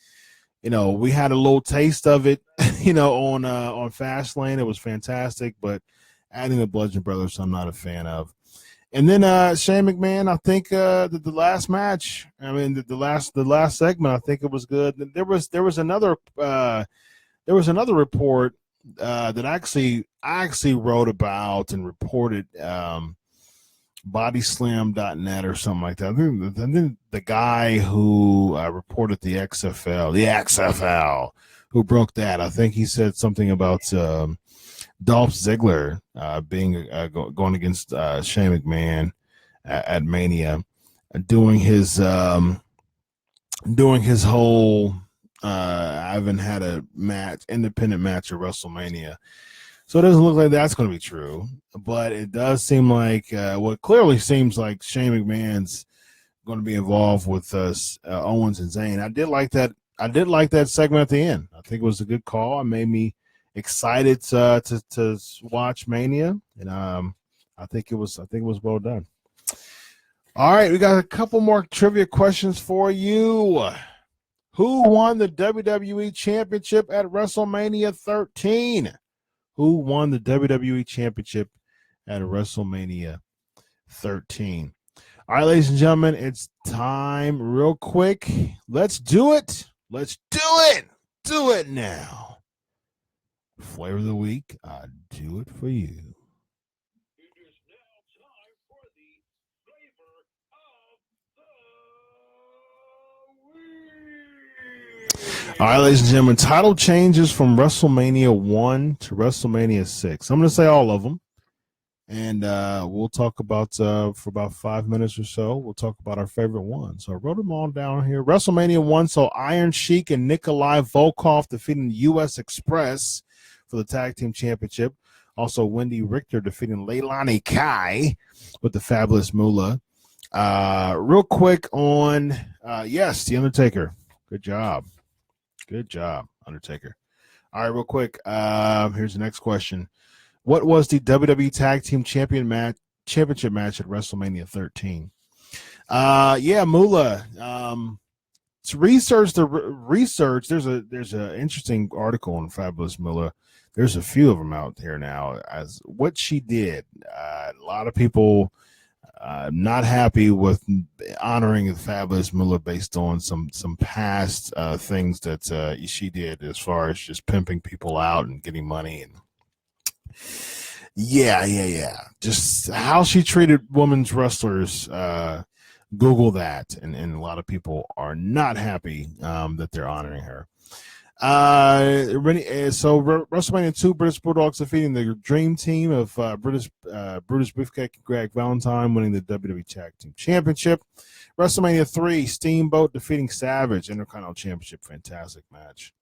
We had a little taste of it, on Fastlane. It was fantastic, but adding the Bludgeon Brothers, I'm not a fan of. And then Shane McMahon, I think the last match, the last segment, I think it was good. There was another report that actually actually wrote about and reported bodyslam.net or something like that. I think the guy who reported the XFL, who broke that, I think he said something about Dolph Ziggler going against Shane McMahon at Mania, doing his whole I haven't had a independent match at WrestleMania. So it doesn't look like that's going to be true, but it does seem like it clearly seems like Shane McMahon's going to be involved with Owens and Zayn. I did like that. I did like that segment at the end. I think it was a good call. It made me excited to watch Mania, and I think it was well done. All right, we got a couple more trivia questions for you. Who won the WWE Championship at WrestleMania 13? Who won the WWE Championship at WrestleMania 13? All right, ladies and gentlemen, it's time real quick. Let's do it. Let's do it. Do it now. Flavor of the week, I do it for you. It is now time for the flavor of the week. All right, ladies and gentlemen, title changes from WrestleMania 1 to WrestleMania 6. I'm going to say all of them, and we'll talk about, for about 5 minutes or so, we'll talk about our favorite ones. So I wrote them all down here. WrestleMania 1, so Iron Sheik and Nikolai Volkov defeating U.S. Express for the Tag Team Championship. Also, Wendy Richter defeating Leilani Kai with the Fabulous Moolah. Real quick on, yes, The Undertaker. Good job. Good job, Undertaker. All right, real quick. Here's the next question. What was the WWE Tag Team Championship match at WrestleMania 13? Moolah. To research the research, there's an interesting article on Fabulous Moolah. There's a few of them out there now as what she did. A lot of people not happy with honoring the Fabulous Moolah based on some past things that she did as far as just pimping people out and getting money and just how she treated women's wrestlers. Google that, and a lot of people are not happy that they're honoring her. So WrestleMania 2, British Bulldogs defeating the Dream Team of Brutus Beefcake and Greg Valentine, winning the WWE Tag Team Championship. WrestleMania 3, Steamboat defeating Savage, Intercontinental Championship, fantastic match.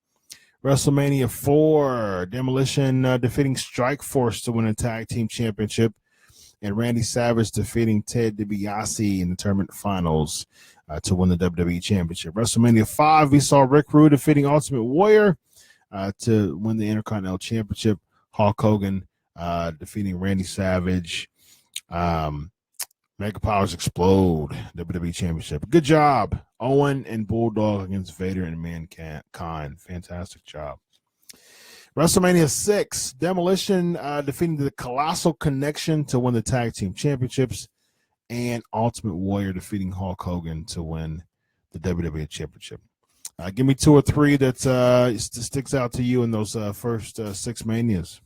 WrestleMania 4, Demolition defeating Strikeforce to win a Tag Team Championship, and Randy Savage defeating Ted DiBiase in the tournament finals to win the WWE Championship. WrestleMania 5, we saw Rick Rude defeating Ultimate Warrior to win the Intercontinental Championship. Hulk Hogan defeating Randy Savage. Mega Powers Explode, WWE Championship. Good job. Owen and Bulldog against Vader and Mankind. Fantastic job. WrestleMania 6, Demolition defeating the Colossal Connection to win the Tag Team Championships, and Ultimate Warrior defeating Hulk Hogan to win the WWE Championship. Give me 2 or 3 that sticks out to you in those first 6 Manias.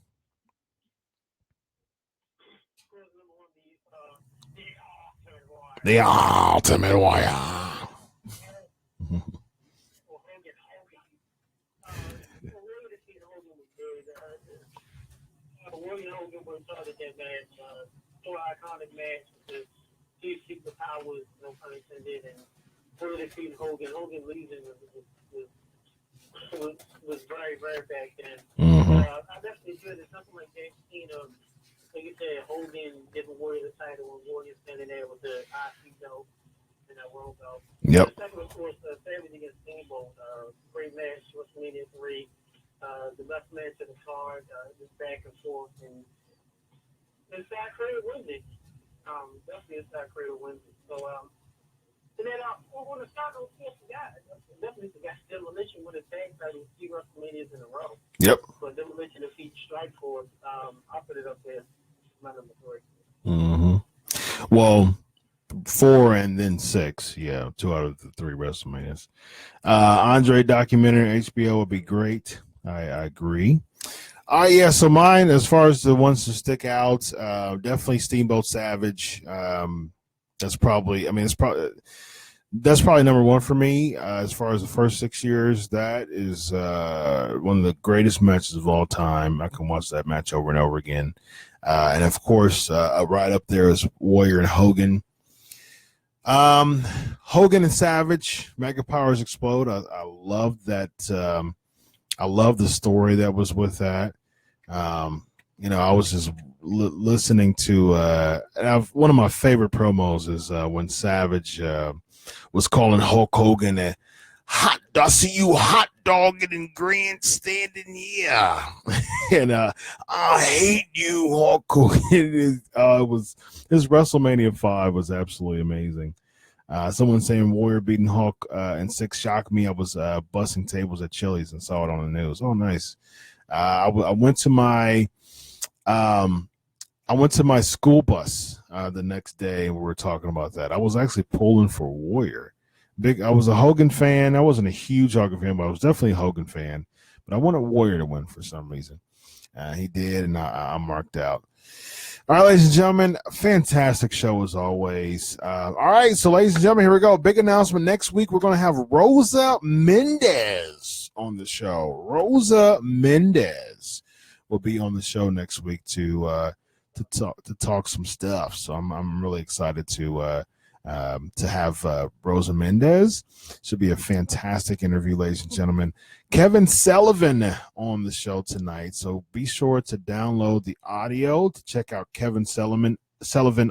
The Ultimate Warrior. William Hogan was started that match, so iconic match because his superpowers, no pun intended, and her defeating Hogan. Hogan losing was very, very back then. I definitely feel that something like that, like you said, Hogan giving Warrior the title and Warrior standing there with the IC belt and that world belt. Yep. The second, of course, Savage against Steamboat, great match, WrestleMania 3. The best match of the card, just back and forth, and Inside Cradle wins it. Definitely Inside Cradle wins it. So, and then on the side, of course, definitely forgot Demolition with a tag title 3 WrestleManias in a row. Yep. But Demolition defeats Strikeforce. I'll put it up there. My number 3. Well, 4 and then 6. Yeah, 2 out of the 3 WrestleManias. Andre documentary HBO would be great. I agree. Yeah, so mine, as far as the ones to stick out, definitely Steamboat Savage. That's probably number one for me. As far as the first 6 years, that is one of the greatest matches of all time. I can watch that match over and over again. And of course, right up there is Warrior and Hogan. Hogan and Savage, Mega Powers Explode. I love that. I love the story that was with that. I was just listening to one of my favorite promos is when Savage was calling Hulk Hogan a hot. I see you hot dogging and grandstanding here, and I hate you, Hulk Hogan. It was his WrestleMania 5 was absolutely amazing. Someone saying Warrior beating Hulk and 6 shocked me. I was busting tables at Chili's and saw it on the news. Oh, nice. I went to my school bus the next day, and we were talking about that. I was actually pulling for Warrior. I was a Hogan fan. I wasn't a huge Hogan fan, but I was definitely a Hogan fan. But I wanted Warrior to win for some reason. He did, and I marked out. All right, ladies and gentlemen, fantastic show as always. All right, so ladies and gentlemen, here we go. Big announcement. Next week, we're going to have Rosa Mendez on the show. Rosa Mendez will be on the show next week to talk some stuff. So I'm really excited to have Rosa Mendez. Should be a fantastic interview, ladies and gentlemen. Kevin Sullivan on the show tonight, so be sure to download the audio to check out Kevin Sullivan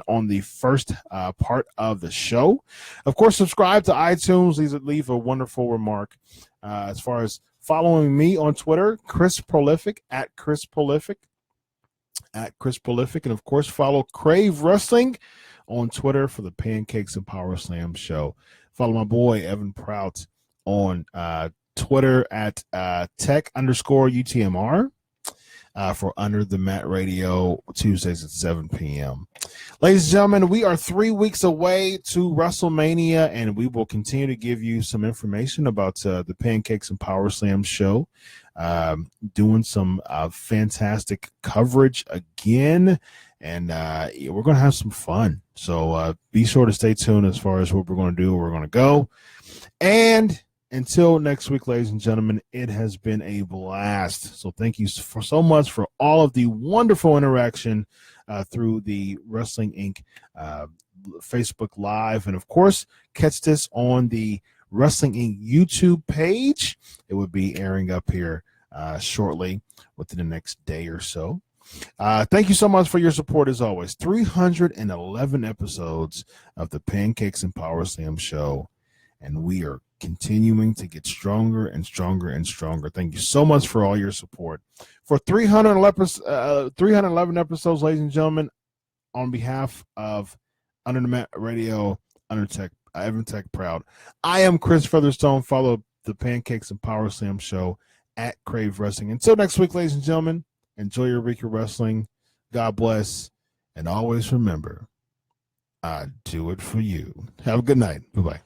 on the first part of the show. Of course, subscribe to iTunes. Leave a wonderful remark. As far as following me on Twitter, Chris Prolific at Chris Prolific, and of course follow Crave Wrestling on Twitter for the Pancakes and Powerslams show. Follow my boy Evan Prout on Twitter at tech_UTMR for Under the Mat Radio Tuesdays at 7 p.m. Ladies and gentlemen, we are 3 weeks away to WrestleMania, and we will continue to give you some information about the Pancakes and Powerslams show. Doing some fantastic coverage again, and we're going to have some fun. So be sure to stay tuned as far as what we're going to do, where we're going to go. And until next week, ladies and gentlemen, it has been a blast. So thank you so much for all of the wonderful interaction through the Wrestling Inc. Facebook Live. And, of course, catch this on the Wrestling Inc. YouTube page. It will be airing up here shortly within the next day or so. Thank you so much for your support as always. 311 episodes of the Pancakes and Powerslams show, and we are continuing to get stronger and stronger and stronger. Thank you so much for all your support. For 311 episodes, ladies and gentlemen, on behalf of Under the Mat Radio, Evan Tech Proud, I am Chris Featherstone. Follow the Pancakes and Powerslams show at Crave Wrestling. Until next week, ladies and gentlemen, enjoy your week of wrestling. God bless. And always remember, I do it for you. Have a good night. Bye-bye.